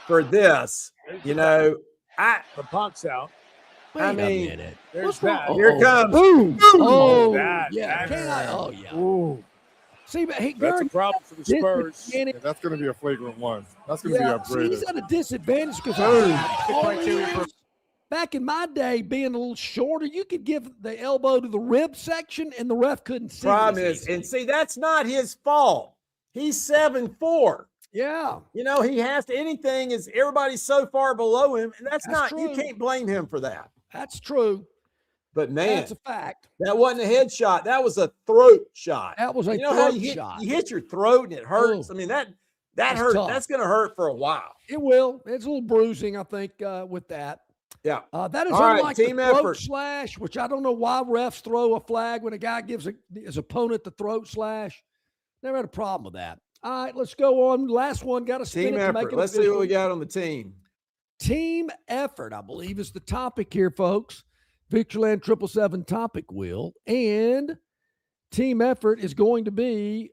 for this. The puck's out. I mean, There's that. Here comes. Boom. Oh, That. yeah. Oh, yeah. Ooh. See, but hey, That's a Gurn, problem for the Spurs. Yeah, that's going to be a flagrant one. That's going to be upgraded. he's at a disadvantage because back in my day, being a little shorter, you could give the elbow to the rib section and the ref couldn't see. Problem is, and see, that's not his fault. He's 7'4". Yeah. He has to, anything is, everybody's so far below him, and that's not, true. you can't blame him for that. That's true. But man, that's a fact. That wasn't a headshot. That was a throat shot. That was a throat shot. You hit your throat and it hurts. Ooh. I mean, that hurts. Tough. That's going to hurt for a while. It will. It's a little bruising, I think, with that. Yeah. That is All right, unlike team the throat effort. slash, which I don't know why refs throw a flag when a guy gives his opponent the throat slash. Never had a problem with that. All right, let's go on. Last one. Got to spin Team it to make effort. it Let's see what we got on the team. Team effort, I believe, is the topic here, folks. Victoryland 777 topic wheel. And team effort is going to be,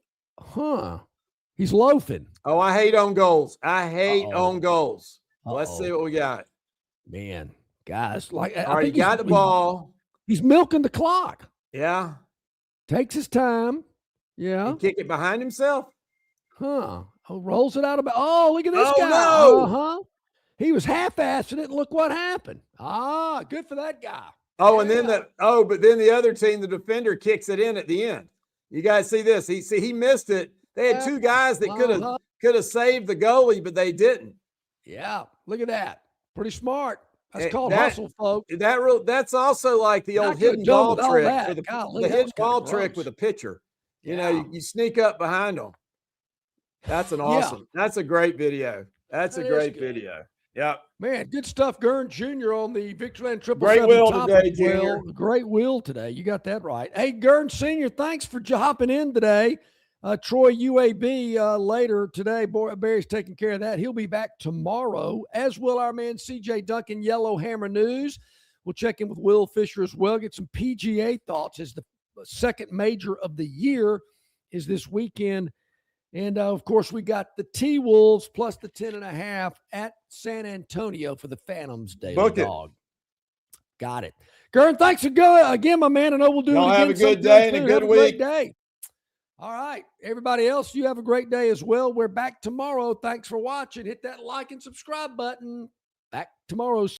he's loafing. Oh, I hate on goals. I hate on goals. Let's see what we got. Man, guys, all right, you got the ball. He's milking the clock. Yeah. Takes his time. Yeah. And kick it behind himself. Rolls it out about. Oh, look at this guy. No. He was half-assing it, and look what happened. Good for that guy. Oh, and then but then the other team, the defender kicks it in at the end. You guys see this? He missed it. They had 2 guys that could have saved the goalie, but they didn't. Yeah, look at that. Pretty smart. That's called hustle, folks. That's also like the old hidden ball trick. The hidden ball trick with a pitcher. You sneak up behind them. That's that's a great video. That's a great video. Yeah. Man, good stuff, Gurn Jr. on the Victoryland 777. Great wheel today, Junior. Great wheel today. You got that right. Hey, Gurn Sr., thanks for hopping in today. Troy UAB later today. Barry's taking care of that. He'll be back tomorrow, as will our man CJ Duncan, Yellowhammer News. We'll check in with Will Fisher as well, get some PGA thoughts as the second major of the year is this weekend. And, of course, we got the T-Wolves plus the 10.5 at San Antonio for the Phantoms Daily Dog. Got it. Gurn, thanks again, my man. I know we'll do it again. Have a good day and a good week. Great day. All right. Everybody else, you have a great day as well. We're back tomorrow. Thanks for watching. Hit that like and subscribe button. Back tomorrow.